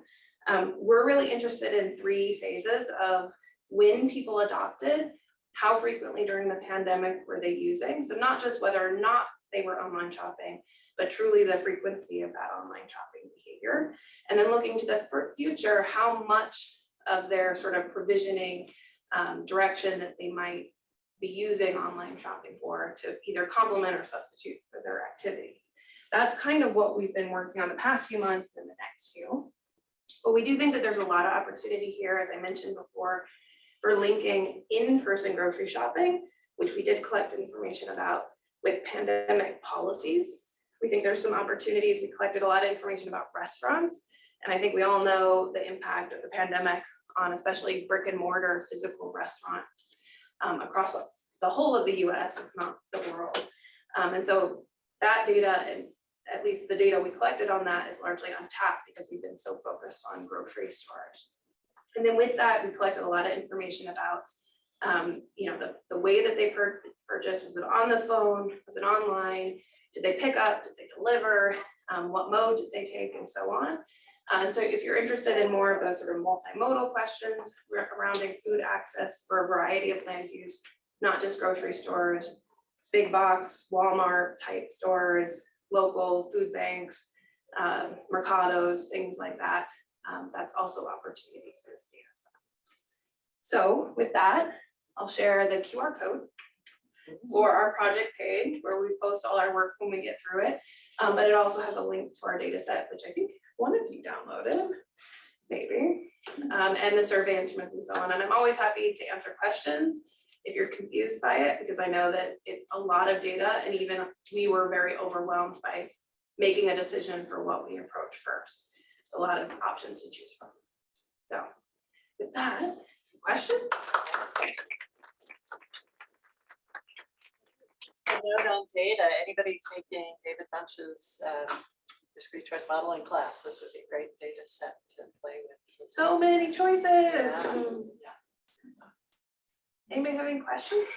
We're really interested in 3 phases of when people adopted, how frequently during the pandemic were they using. So not just whether or not they were online shopping, but truly the frequency of that online shopping behavior. And then looking to the future, how much of their sort of provisioning direction that they might be using online shopping for to either complement or substitute for their activities. That's kind of what we've been working on the past few months and the next few. But we do think that there's a lot of opportunity here, as I mentioned before, for linking in-person grocery shopping, which we did collect information about, with pandemic policies. We think there's some opportunities. We collected a lot of information about restaurants, and I think we all know the impact of the pandemic on especially brick and mortar physical restaurants across the whole of the US, if not the world. And so that data, and at least the data we collected on that, is largely untapped because we've been so focused on grocery stores. And then with that, we collected a lot of information about you know, the way that they purchased. Was it on the phone? Was it online? Did they pick up? Did they deliver? What mode did they take, and so on. And so if you're interested in more of those sort of multimodal questions surrounding food access for a variety of land use, not just grocery stores, big box, Walmart type stores, local food banks, mercados, things like that, that's also opportunities in this data set. So with that, I'll share the QR code for our project page where we post all our work when we get through it. But it also has a link to our data set, which I think one of you downloaded, maybe, and the survey instruments and so on. And I'm always happy to answer questions if you're confused by it, because I know that it's a lot of data, and even we were very overwhelmed by making a decision for what we approach first. It's a lot of options to choose from. So with that, question? Just a note on data, anybody taking David Bunch's discrete choice modeling class, this would be a great data set to play with. So many choices. Yeah. Anybody have any questions?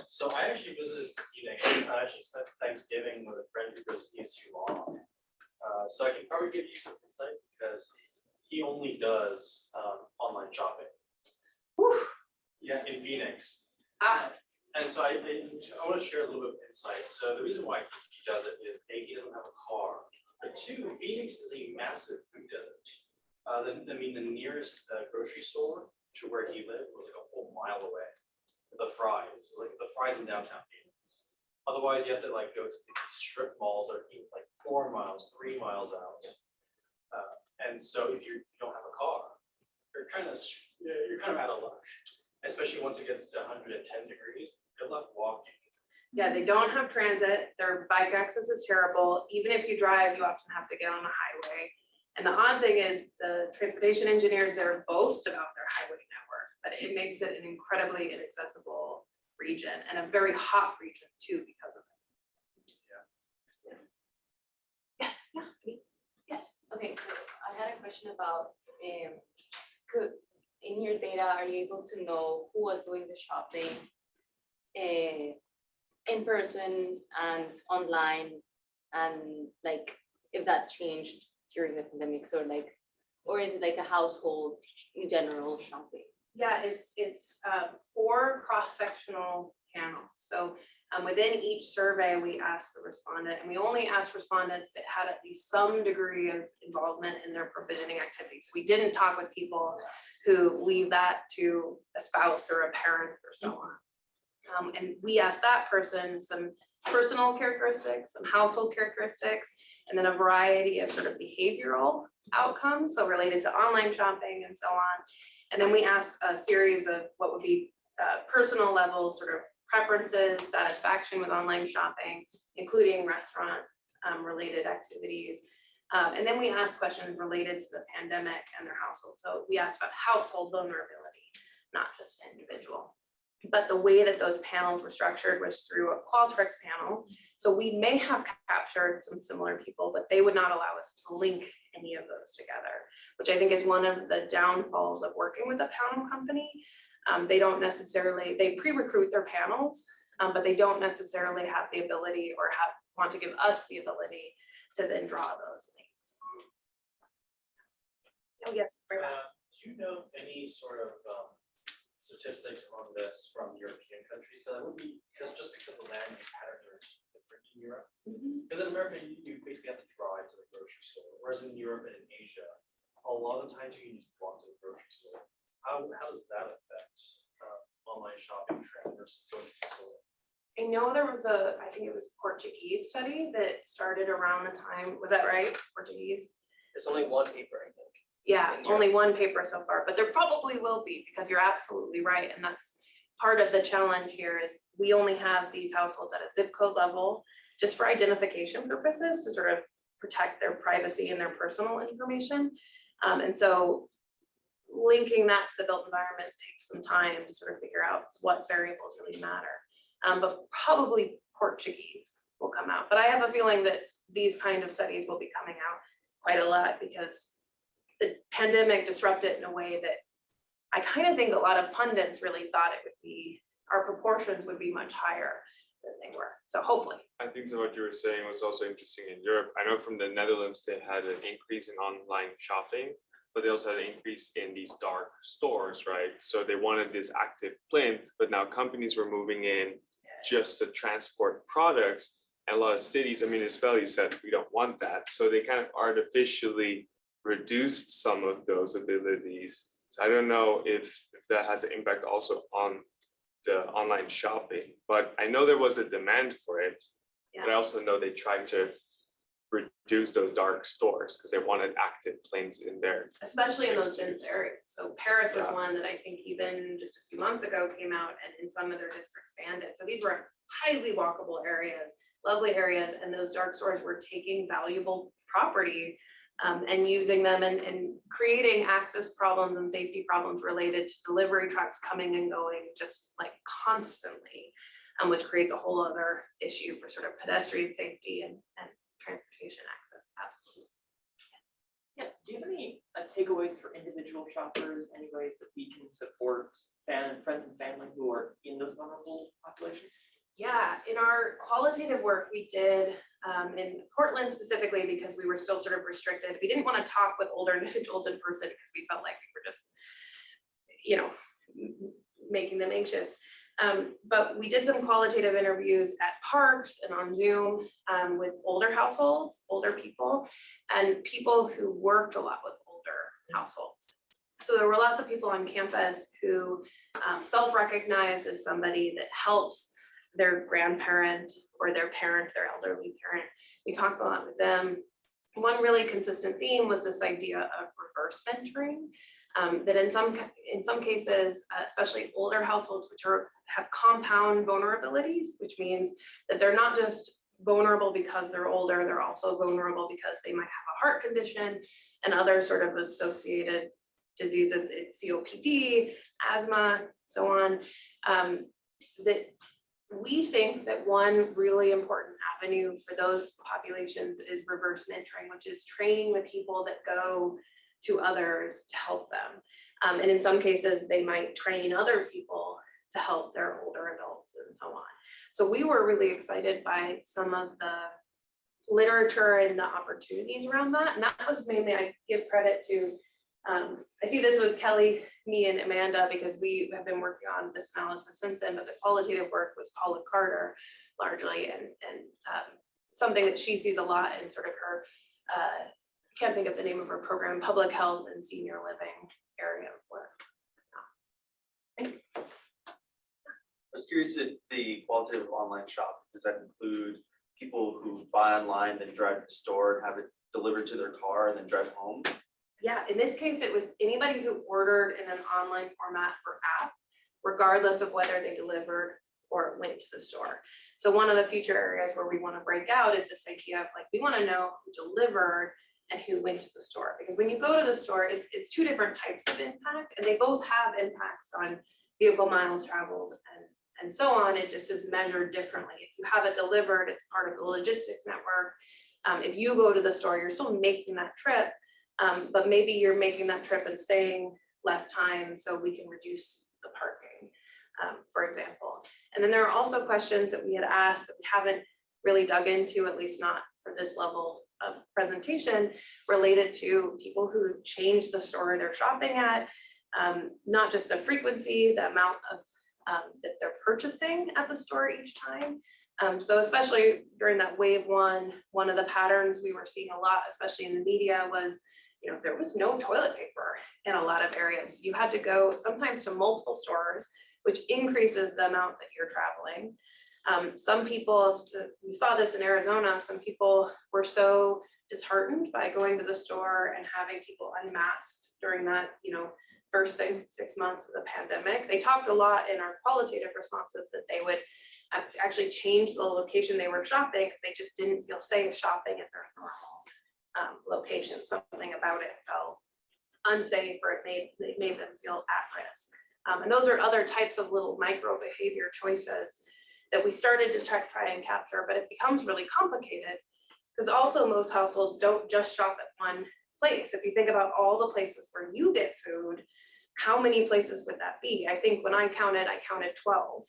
So I actually visited Phoenix. I actually spent Thanksgiving with a friend who goes to DSU Law. So I can probably give you some insight because he only does online shopping. Whew. Yeah, in Phoenix. Ah, And so I want to share a little bit of insight. So the reason why he does it is A, he doesn't have a car, but two, Phoenix is a massive food desert. The nearest grocery store to where he lived was like a whole mile away. The Fry's, like the Fry's in downtown Phoenix. Otherwise, you have to like go to the strip malls that are like 4 miles, 3 miles out. And so if you don't have a car, you're kind of out of luck. Especially once it gets to 110 degrees. Good luck walking. yeah, they don't have transit. Their bike access is terrible. Even if you drive, you often have to get on a highway. And the odd thing is the transportation engineers there boast about their highway network, but it makes it an incredibly inaccessible region and a very hot region too because of it. Yeah. Yes, yeah, please. Yes. Okay, so I had a question about, in your data, are you able to know who was doing the shopping in person and online, and like if that changed during the pandemic, so like, or is it like a household in general shopping? Yeah, it's 4 cross-sectional panels. So within each survey, we asked the respondent, and we only asked respondents that had at least some degree of involvement in their provisioning activities. We didn't talk with people who leave that to a spouse or a parent or so on. And we asked that person some personal characteristics, some household characteristics, and then a variety of sort of behavioral outcomes, so related to online shopping and so on. And then we asked a series of what would be personal level sort of preferences, satisfaction with online shopping, including restaurant related activities. And then we asked questions related to the pandemic and their household. So we asked about household vulnerability, not just individual. But the way that those panels were structured was through a Qualtrics panel. So we may have captured some similar people, but they would not allow us to link any of those together, which I think is one of the downfalls of working with a panel company. They don't necessarily, they pre-recruit their panels, but they don't necessarily have the ability or want to give us the ability to then draw those links. Oh, yes, very much. Do you know any sort of statistics on this from European countries? That would be just because the land use patterns are different in Europe. Because in America, you basically have to drive to the grocery store, whereas in Europe and in Asia, a lot of times you can just walk to the grocery store. How does that affect online shopping trend versus going to the store? I know there was I think it was Portuguese study that started around the time, was that right? Portuguese? There's only one paper, I think. Yeah, in only one paper so far, but there probably will be, because you're absolutely right. And that's part of the challenge here is we only have these households at a zip code level, just for identification purposes, to sort of protect their privacy and their personal information. And so linking that to the built environment takes some time to sort of figure out what variables really matter. But probably Portuguese will come out. But I have a feeling that these kind of studies will be coming out quite a lot, because the pandemic disrupted in a way that I kind of think a lot of pundits really thought it would be, our proportions would be much higher than they were. So hopefully. I think so what you were saying was also interesting in Europe. I know from the Netherlands, they had an increase in online shopping, but they also had an increase in these dark stores, right? So they wanted this active plinth, but now companies were moving in just to transport products. And a lot of cities and municipalities said, we don't want that. So they kind of artificially reduced some of those abilities. So I don't know if that has an impact also on the online shopping, but I know there was a demand for it. Yeah. But I also know they tried to reduce those dark stores because they wanted active planes in there. Especially in those dense Yes. areas. So Paris was Yeah. one that I think even just a few months ago came out, and in some of their districts banned it. So these were highly walkable areas, lovely areas, and those dark stores were taking valuable property and using them and creating access problems and safety problems related to delivery trucks coming and going just like constantly, which creates a whole other issue for sort of pedestrian safety and transportation access. Absolutely. Yes. Do you have any takeaways for individual shoppers, any ways that we can support friends and family who are in those vulnerable populations? Yeah, in our qualitative work we did in Portland specifically, because we were still sort of restricted. We didn't want to talk with older individuals in person because we felt like we were just, you know, making them anxious. But we did some qualitative interviews at parks and on Zoom with older households, older people, and people who worked a lot with older households. So there were lots of people on campus who self-recognized as somebody that helps their grandparent or their parent, their elderly parent. We talked a lot with them. One really consistent theme was this idea of reverse mentoring. That in some cases, especially older households, which have compound vulnerabilities, which means that they're not just vulnerable because they're older, they're also vulnerable because they might have a heart condition and other sort of associated diseases, COPD, asthma, so on. That we think that one really important avenue for those populations is reverse mentoring, which is training the people that go to others to help them. And in some cases, they might train other people to help their older adults and so on. So we were really excited by some of the literature and the opportunities around that. And that was mainly, I give credit to, I see this was Kelly, me and Amanda, because we have been working on this analysis since then, but the qualitative work was Paula Carter largely, and something that she sees a lot in sort of her, can't think of the name of her program, public health and senior living area of work. Thank you. I was curious if the qualitative online shop, does that include people who buy online, then drive to the store and have it delivered to their car and then drive home? Yeah, in this case, it was anybody who ordered in an online format or app, regardless of whether they delivered or went to the store. So one of the future areas where we want to break out is this idea of like, we want to know who delivered and who went to the store. Because when you go to the store, it's two different types of impact, and they both have impacts on vehicle miles traveled and so on. It just is measured differently. If you have it delivered, it's part of the logistics network. If you go to the store, you're still making that trip, but maybe you're making that trip and staying less time so we can reduce the parking, for example. And then there are also questions that we had asked that we haven't really dug into, at least not for this level of presentation, related to people who change the store they're shopping at, not just the frequency, the amount of that they're purchasing at the store each time. So especially during that wave one of the patterns we were seeing a lot, especially in the media, was, you know, there was no toilet paper in a lot of areas. You had to go sometimes to multiple stores, which increases the amount that you're traveling. Some people, we saw this in Arizona, some people were so disheartened by going to the store and having people unmasked during that, you know, first 6 months of the pandemic. They talked a lot in our qualitative responses that they would actually change the location they were shopping because they just didn't feel safe shopping at their normal location. Something about it felt unsafe, or it made them feel at risk. And those are other types of little micro behavior choices that we started to try and capture, but it becomes really complicated because also most households don't just shop at one place. If you think about all the places where you get food, how many places would that be? I think when I counted 12.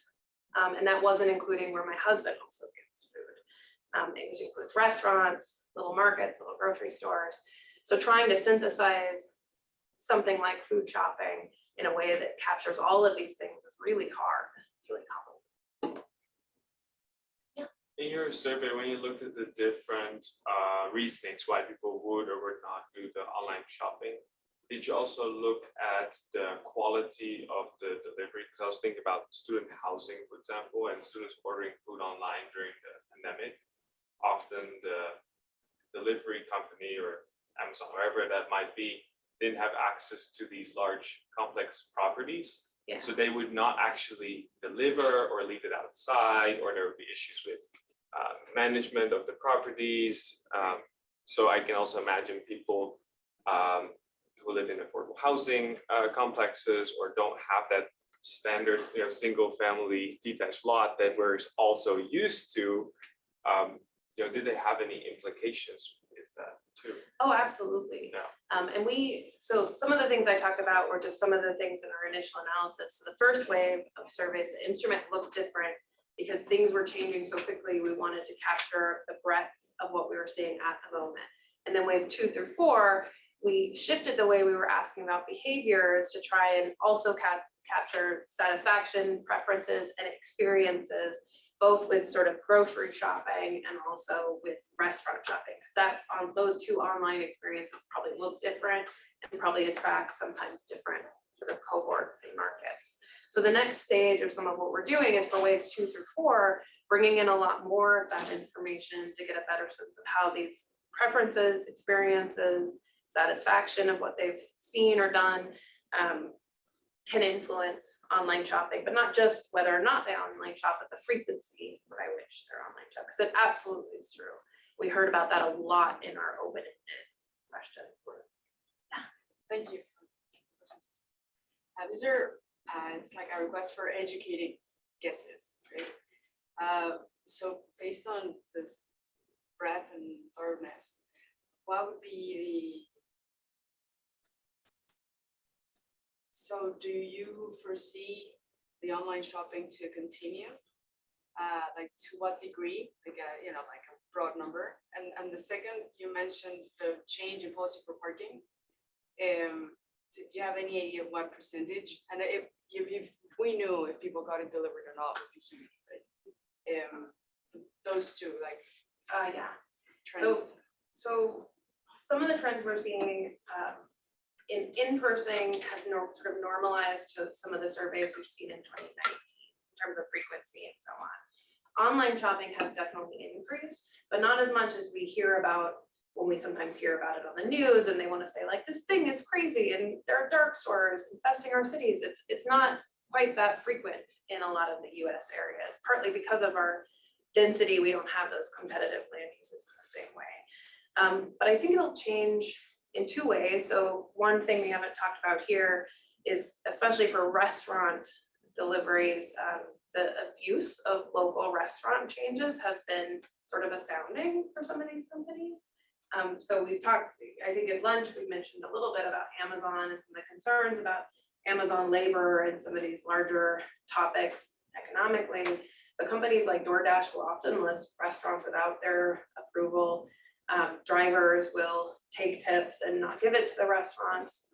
And that wasn't including where my husband also gets food. It includes restaurants, little markets, little grocery stores. So trying to synthesize something like food shopping in a way that captures all of these things is really hard. It's really complicated. In your survey, when you looked at the different reasonings why people would or would not do the online shopping, did you also look at the quality of the delivery? Because I was thinking about student housing, for example, and students ordering food online during the pandemic. Often the delivery company or Amazon, wherever that might be, didn't have access to these large complex properties. Yeah. So they would not actually deliver or leave it outside, or there would be issues with management of the properties. So I can also imagine people who live in affordable housing complexes or don't have that standard, you know, single family detached lot that we're also used to. You know, did they have any implications with that? too. Oh, absolutely. Yeah. And so some of the things I talked about were just some of the things in our initial analysis. So the first wave of surveys, the instrument looked different because things were changing so quickly. We wanted to capture the breadth of what we were seeing at the moment. And then wave 2 through 4, we shifted the way we were asking about behaviors to try and also capture satisfaction, preferences, and experiences, both with sort of grocery shopping and also with restaurant shopping, because that on those two online experiences probably look different and probably attract sometimes different sort of cohorts and markets. So the next stage of some of what we're doing is for waves 2 through 4, bringing in a lot more of that information to get a better sense of how these preferences, experiences, satisfaction of what they've seen or done can influence online shopping, but not just whether or not they online shop, but the frequency by which they're online shop, because it absolutely is true. We heard about that a lot in our open-ended question. Thank you. These are, it's like a request for educated guesses, right? So based on the breadth and thoroughness, what would be so do you foresee the online shopping to continue? Like to what degree? Like a, like a broad number. And the second, you mentioned the change in policy for parking. Do you have any idea what percentage? And if we knew if people got it delivered or not, would be huge. But those two, like Yeah. trends. So some of the trends we're seeing in person have sort of normalized to some of the surveys we've seen in 2019 in terms of frequency and so on. Online shopping has definitely increased, but not as much as we hear about when we sometimes hear about it on the news and they want to say like, this thing is crazy and there are dark stores infesting our cities. It's not quite that frequent in a lot of the US areas, partly because of our density. We don't have those competitive land uses in the same way. But I think it'll change in two ways. So one thing we haven't talked about here is, especially for restaurant deliveries, the abuse of local restaurant changes has been sort of astounding for some of these companies. So we've talked, I think at lunch, we mentioned a little bit about Amazon and some of the concerns about Amazon labor and some of these larger topics economically. But companies like DoorDash will often list restaurants without their approval. Drivers will take tips and not give it to the restaurants.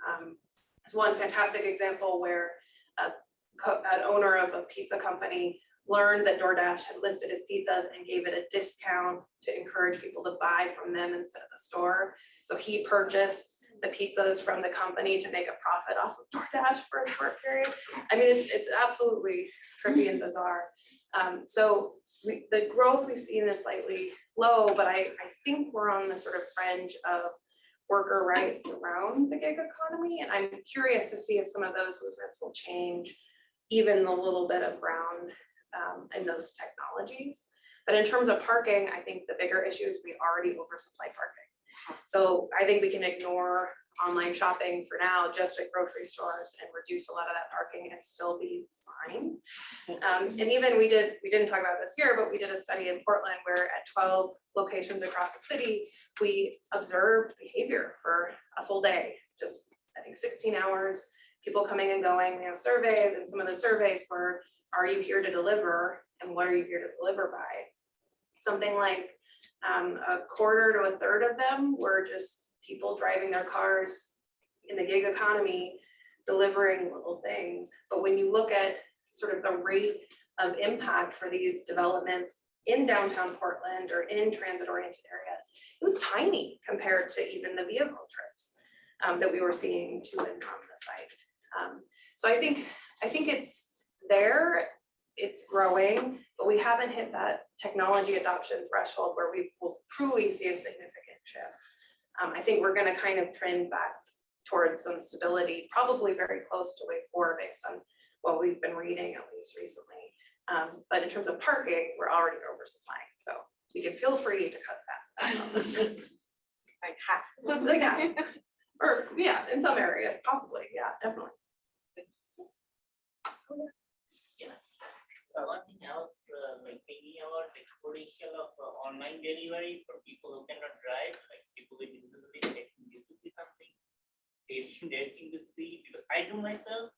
It's one fantastic example where an owner of a pizza company learned that DoorDash had listed his pizzas and gave it a discount to encourage people to buy from them instead of the store. So he purchased the pizzas from the company to make a profit off of DoorDash for a short period. I mean, it's absolutely trippy and bizarre. So the growth we've seen is slightly low, but I think we're on the sort of fringe of worker rights around the gig economy. And I'm curious to see if some of those movements will change even a little bit of ground in those technologies. But in terms of parking, I think the bigger issue is we already oversupply parking. So I think we can ignore online shopping for now, just at grocery stores, and reduce a lot of that parking and still be fine. And even we didn't talk about this here, but we did a study in Portland where at 12 locations across the city, we observed behavior for a full day, just I think 16 hours, people coming and going. We have surveys, and some of the surveys were, are you here to deliver? And what are you here to deliver by? Something like a quarter to a third of them were just people driving their cars in the gig economy, delivering little things. But when you look at sort of the rate of impact for these developments in downtown Portland or in transit-oriented areas, it was tiny compared to even the vehicle trips that we were seeing to and from the site. So I think it's there, it's growing, but we haven't hit that technology adoption threshold where we will truly see a significant shift. I think we're going to kind of trend back towards some stability, probably very close to wave 4 based on what we've been reading, at least recently. But in terms of parking, we're already oversupplying. So we can feel free to cut that. Like half. Like half. Or yeah, in some areas, possibly. Yeah, definitely. One thing else, like thinking about exponential of online delivery for people who cannot drive, like people with very interesting to see because I do myself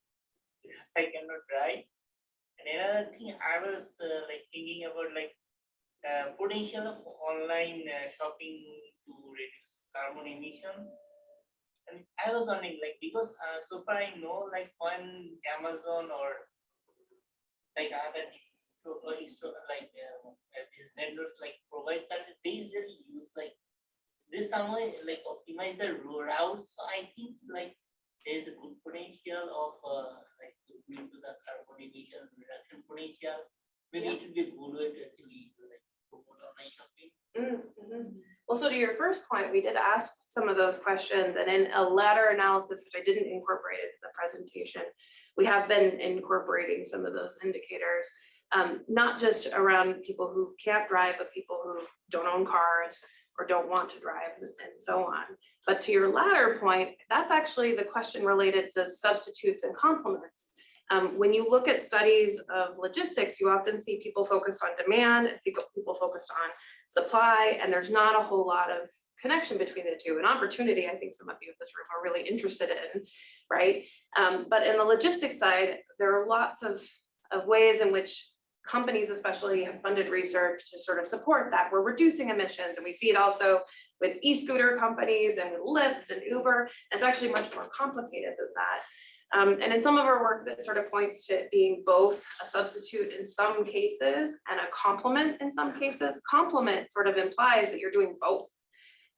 because I cannot drive. And another thing I was like thinking about like potential of online shopping to reduce carbon emission. And I was wondering like because so far I know like on Amazon or like other these vendors like provide service, they usually use like this somewhere like optimize the route. So I think like there is a good potential of like going to the carbon emission reduction potential. Maybe it would be a good way to actually like promote online shopping. Well, so to your first point, we did ask some of those questions, and in a latter analysis, which I didn't incorporate into the presentation, we have been incorporating some of those indicators, not just around people who can't drive, but people who don't own cars or don't want to drive and so on. But to your latter point, that's actually the question related to substitutes and complements. When you look at studies of logistics, you often see people focused on demand and people focused on supply, and there's not a whole lot of connection between the two. An opportunity, I think some of you in this room are really interested in, right? But in the logistics side, there are lots of ways in which companies especially have funded research to sort of support that. We're reducing emissions, and we see it also with e-scooter companies and with Lyft and Uber. It's actually much more complicated than that. And in some of our work that sort of points to it being both a substitute in some cases and a complement in some cases. Complement sort of implies that you're doing both.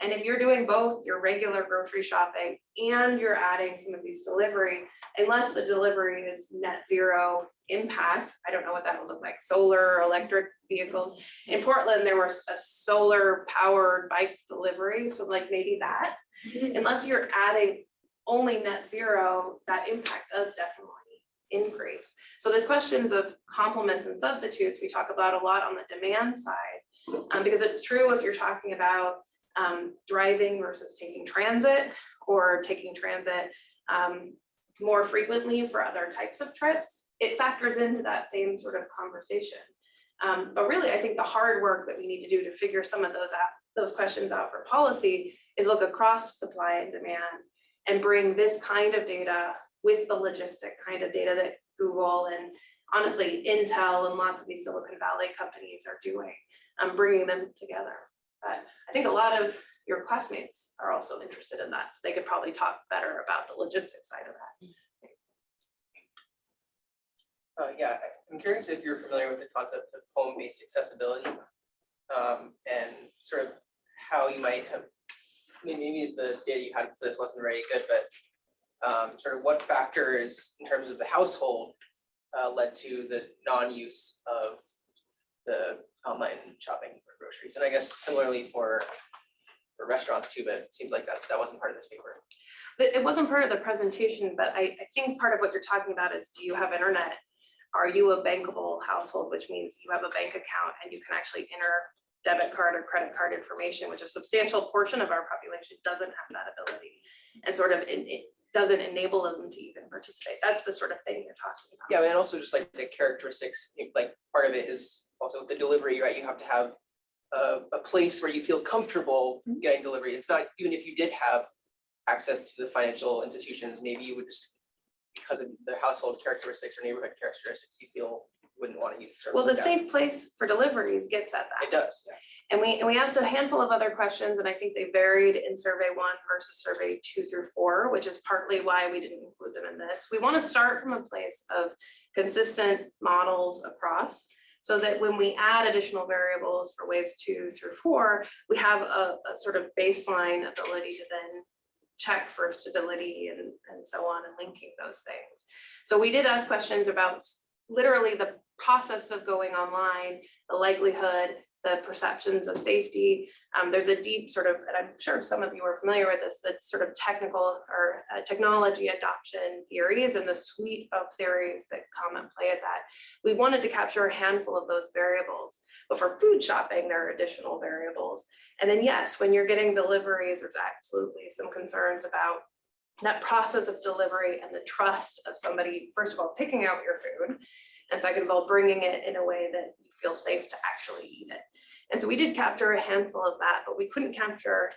And if you're doing both your regular grocery shopping and you're adding some of these delivery, unless the delivery is net zero impact, I don't know what that would look like, solar, electric vehicles. In Portland, there was a solar powered bike delivery. So like maybe that, unless you're adding only net zero, that impact does definitely increase. So there's questions of complements and substitutes we talk about a lot on the demand side, because it's true if you're talking about driving versus taking transit, or taking transit more frequently for other types of trips, it factors into that same sort of conversation. But really, I think the hard work that we need to do to figure some of those questions out for policy is look across supply and demand and bring this kind of data with the logistic kind of data that Google and honestly Intel and lots of these Silicon Valley companies are doing, bringing them together. But I think a lot of your classmates are also interested in that, so they could probably talk better about the logistics side of that. Yeah, I'm curious if you're familiar with the concept of home-based accessibility, and sort of how you might have, maybe the data you had for this wasn't very good, but sort of what factors in terms of the household led to the non-use of the online shopping for groceries, and I guess similarly for restaurants too, but it seems like that wasn't part of this paper. It wasn't part of the presentation, but I think part of what you're talking about is, do you have internet? Are you a bankable household, which means you have a bank account and you can actually enter debit card or credit card information, which a substantial portion of our population doesn't have that ability, and sort of it doesn't enable them to even participate. That's the sort of thing you're talking about. Yeah, and also just like the characteristics, like part of it is also with the delivery, right? You have to have a place where you feel comfortable getting delivery. It's not, even if you did have access to the financial institutions, maybe you would just, because of the household characteristics or neighborhood characteristics, you feel wouldn't want to use service. Well, the safe place for deliveries gets at that. It does, yeah. And we asked a handful of other questions, and I think they varied in survey 1 versus survey 2 through 4, which is partly why we didn't include them in this. We want to start from a place of consistent models across, so that when we add additional variables for waves 2 through 4, we have a sort of baseline ability to then check for stability and so on, and linking those things. So we did ask questions about literally the process of going online, the likelihood, the perceptions of safety. There's a deep sort of, and I'm sure some of you are familiar with this, that's sort of technical or technology adoption theories and the suite of theories that come and play at that. We wanted to capture a handful of those variables, but for food shopping, there are additional variables. And then yes, when you're getting deliveries, there's absolutely some concerns about that process of delivery and the trust of somebody, first of all, picking out your food, and second of all, bringing it in a way that you feel safe to actually eat it. And so we did capture a handful of that, but we couldn't capture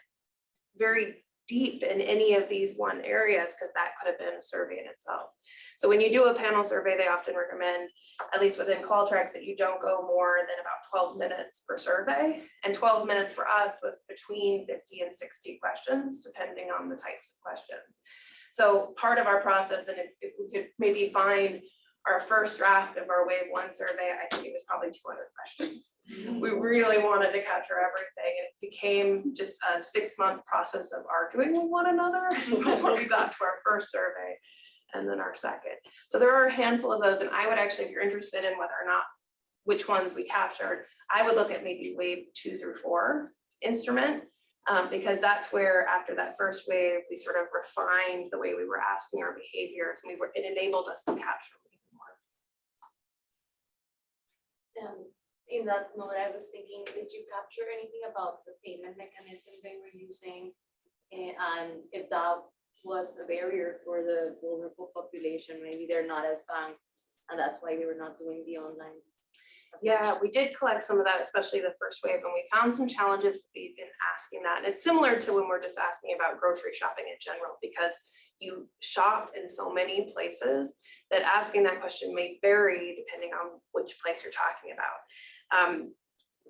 very deep in any of these one areas, because that could have been a survey in itself. So when you do a panel survey, they often recommend, at least within Qualtrics, that you don't go more than about 12 minutes per survey. And 12 minutes for us was between 50 and 60 questions, depending on the types of questions. So part of our process, and if we could maybe find our first draft of our wave 1 survey, I think it was probably 200 questions. We really wanted to capture everything, and it became just a 6-month process of arguing with one another before we got to our first survey and then our second. So there are a handful of those, and I would actually, if you're interested in whether or not which ones we captured, I would look at maybe wave 2 through 4 instrument, because that's where after that first wave, we sort of refined the way we were asking our behaviors, and it enabled us to capture more. In that note, I was thinking, did you capture anything about the payment mechanism they were using? And if that was a barrier for the vulnerable population, maybe they're not as banked, and that's why they were not doing the online. Yeah, we did collect some of that, especially the first wave, and we found some challenges with even asking that. And it's similar to when we're just asking about grocery shopping in general, because you shop in so many places that asking that question may vary depending on which place you're talking about.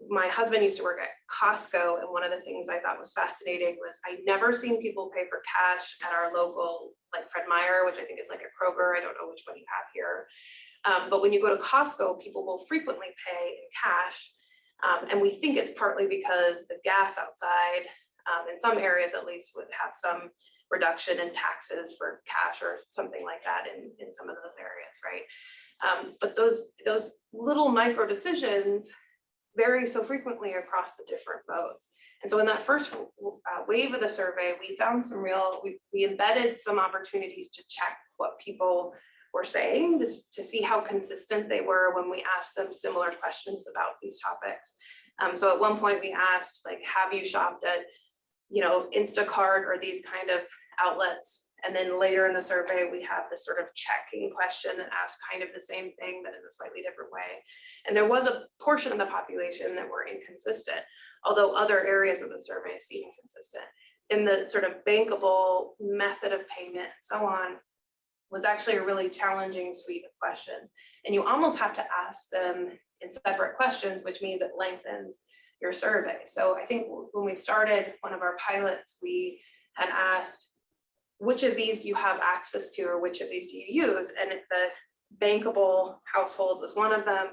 My husband used to work at Costco, and one of the things I thought was fascinating was I'd never seen people pay for cash at our local, like Fred Meyer, which I think is like a Kroger. I don't know which one you have here. But when you go to Costco, people will frequently pay in cash. And we think it's partly because the gas outside, in some areas at least, would have some reduction in taxes for cash or something like that in some of those areas, right? But those little micro decisions vary so frequently across the different modes. And so in that first wave of the survey, we found some we embedded some opportunities to check what people were saying, to see how consistent they were when we asked them similar questions about these topics. So at one point we asked, like, have you shopped at, Instacart or these kind of outlets? And then later in the survey, we have this sort of checking question that asks kind of the same thing, but in a slightly different way. And there was a portion of the population that were inconsistent, although other areas of the survey seemed consistent. In the sort of bankable method of payment and so on, was actually a really challenging suite of questions. And you almost have to ask them in separate questions, which means it lengthens your survey. So I think when we started one of our pilots, we had asked, which of these do you have access to, or which of these do you use? And the bankable household was one of them.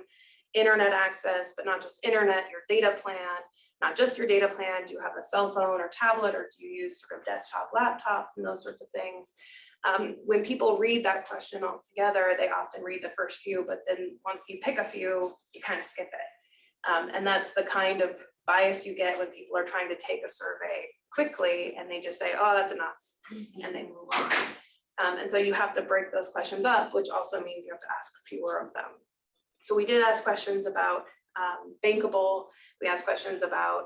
Internet access, but not just internet, your data plan, not just your data plan. Do you have a cell phone or tablet, or do you use sort of desktop laptops and those sorts of things? When people read that question all together, they often read the first few, but then once you pick a few, you kind of skip it. And that's the kind of bias you get when people are trying to take a survey quickly and they just say, oh, that's enough, and they move on. And so you have to break those questions up, which also means you have to ask fewer of them. So we did ask questions about bankable. We asked questions about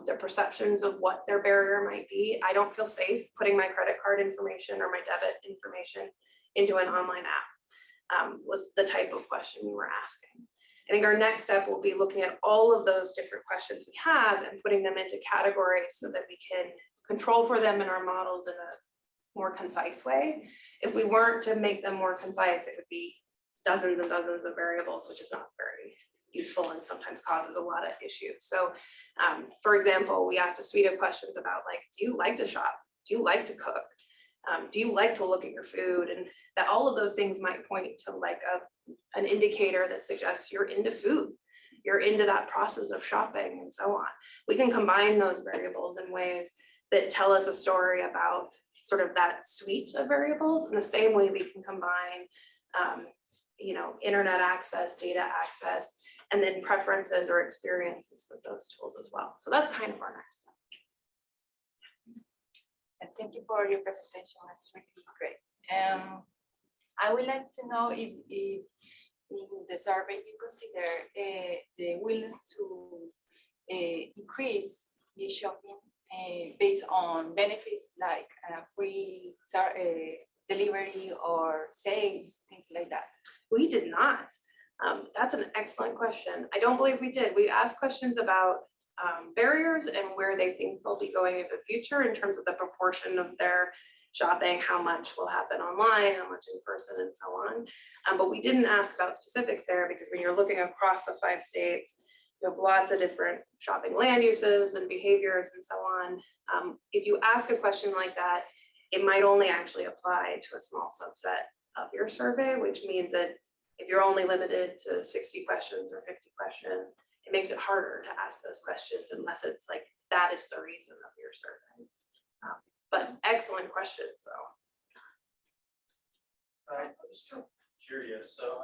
their perceptions of what their barrier might be. I don't feel safe putting my credit card information or my debit information into an online app, was the type of question we were asking. I think our next step will be looking at all of those different questions we have and putting them into categories so that we can control for them in our models in a more concise way. If we weren't to make them more concise, it would be dozens and dozens of variables, which is not very useful and sometimes causes a lot of issues. So for example, we asked a suite of questions about, like, do you like to shop? Do you like to cook? Do you like to look at your food? And that all of those things might point to like an indicator that suggests you're into food, you're into that process of shopping and so on. We can combine those variables in ways that tell us a story about sort of that suite of variables. In the same way we can combine internet access, data access, and then preferences or experiences with those tools as well. So that's kind of our next step. And thank you for your presentation. It's really great. I would like to know if in the survey you consider the willingness to increase e-shopping based on benefits like free delivery or sales, things like that. We did not. That's an excellent question. I don't believe we did. We asked questions about barriers and where they think they'll be going in the future in terms of the proportion of their shopping, how much will happen online, how much in person, and so on. But we didn't ask about specifics there because when you're looking across the 5 states, you have lots of different shopping land uses and behaviors and so on. If you ask a question like that, it might only actually apply to a small subset of your survey, which means that if you're only limited to 60 questions or 50 questions, it makes it harder to ask those questions unless it's like, that is the reason of your survey. But excellent questions, though. I'm just kind of curious, so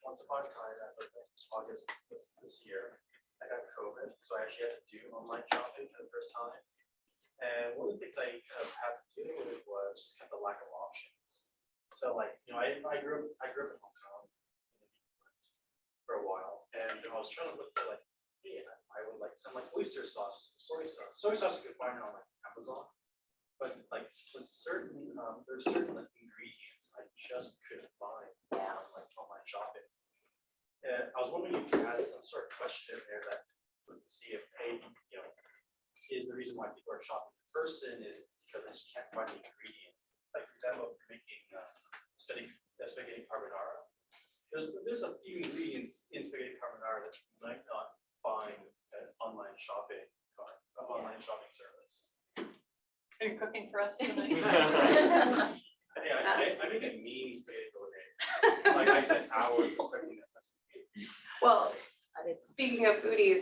once upon a time, as of August this year, I got COVID, so I actually had to do online shopping for the first time. And one of the things I kind of had to deal with was just kind of the lack of options. So like, I grew up in Hong Kong for a while, and I was trying to look for like, hey, I would like some like oyster sauce or some soy sauce. Soy sauce you could find on like Amazon. But like there's certain like ingredients I just couldn't find on like online shopping. And I was wondering if you had some sort of question there that would see if is the reason why people are shopping in person is because they just can't find the ingredients. Like for example, if you're making spaghetti carbonara, there's a few ingredients in spaghetti carbonara that you might not find at online shopping service. Are you cooking for us tonight? Yeah, I make a mean spaghetti bolognese. Like I spent hours cooking it. Well, speaking of foodies,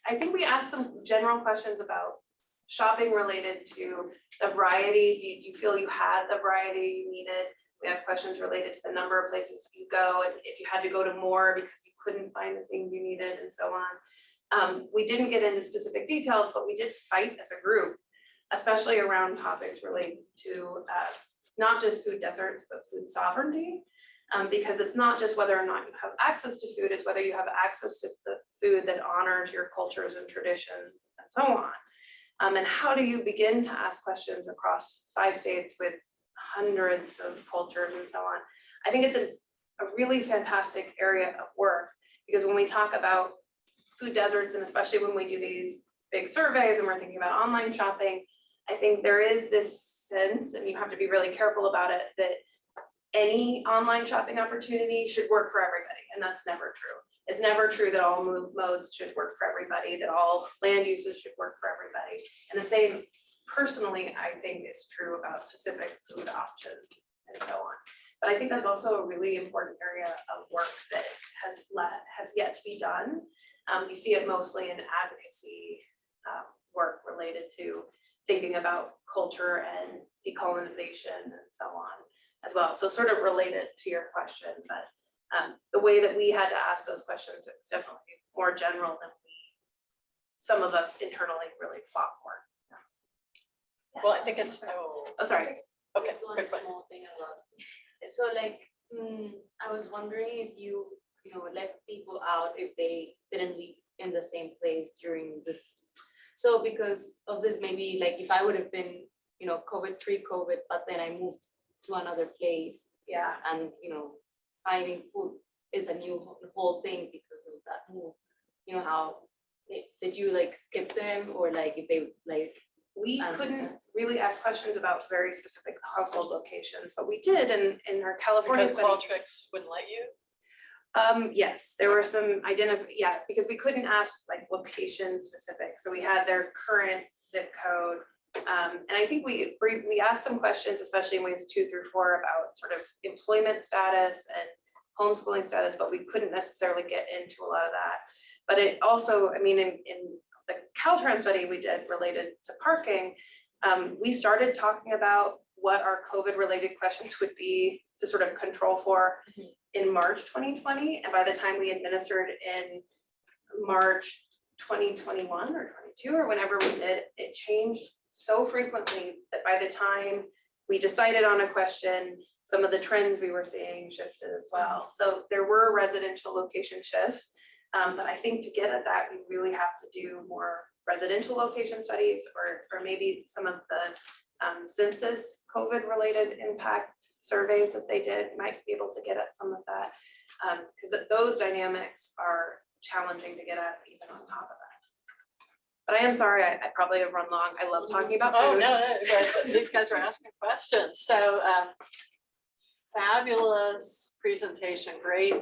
I think we asked some general questions about shopping related to the variety. Do you feel you had the variety you needed? We asked questions related to the number of places you go, and if you had to go to more because you couldn't find the things you needed, and so on. We didn't get into specific details, but we did fight as a group, especially around topics related to not just food deserts, but food sovereignty. Because it's not just whether or not you have access to food, it's whether you have access to the food that honors your cultures and traditions and so on. And how do you begin to ask questions across 5 states with hundreds of cultures and so on? I think it's a really fantastic area of work, because when we talk about food deserts, and especially when we do these big surveys and we're thinking about online shopping, I think there is this sense, and you have to be really careful about it, that any online shopping opportunity should work for everybody, and that's never true. It's never true that all modes should work for everybody, that all land uses should work for everybody. And the same, personally, I think is true about specific food options and so on. But I think that's also a really important area of work that has yet to be done. You see it mostly in advocacy work related to thinking about culture and decolonization and so on as well. So sort of related to your question, but the way that we had to ask those questions is definitely more general than some of us internally really fought for. Yeah. Well, I think it's, Oh, sorry. okay, Just one quick one. small thing about, so like, I was wondering if you left people out if they didn't live in the same place during this. So because of this, maybe like if I would have been, pre-COVID, but then I moved to another place, Yeah. and finding food is a new whole thing because of that move. How did you like skip them, or like if they like? We couldn't really ask questions about very specific household locations, but we did in our California Because study. Qualtrics wouldn't let you? Yes, there were some because we couldn't ask like location specific. So we had their current zip code. And I think we asked some questions, especially in weeks 2 through 4, about sort of employment status and homeschooling status, but we couldn't necessarily get into a lot of that. But it also, I mean, in the Currans study we did related to parking, we started talking about what our COVID related questions would be to sort of control for in March 2020. And by the time we administered in March 2021 or 22 or whenever we did, it changed so frequently that by the time we decided on a question, some of the trends we were seeing shifted as well. So there were residential location shifts, but I think to get at that, we really have to do more residential location studies, or maybe some of the census COVID related impact surveys that they did might be able to get at some of that, because those dynamics are challenging to get at even on top of that. But I am sorry, I probably have run long. I love talking about Oh, food. no, but these guys are asking questions. So fabulous presentation, great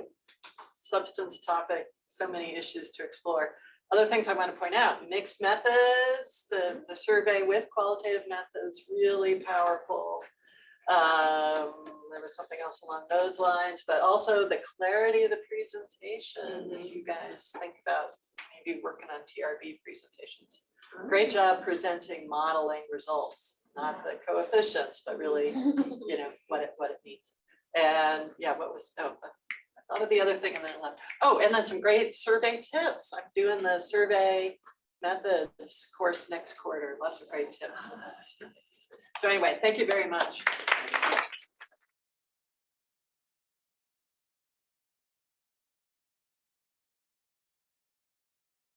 substance topic, so many issues to explore. Other things I want to point out, mixed methods, the survey with qualitative methods, really powerful. There was something else along those lines, but also the clarity of the presentation as you guys think about maybe working on TRB presentations. Great job presenting modeling results, not the coefficients, but really, you know, what it means. And yeah, what was, I thought of the other thing and then left. Oh, and then some great survey tips. I'm doing the survey methods course next quarter. Lots of great tips. So anyway, thank you very much.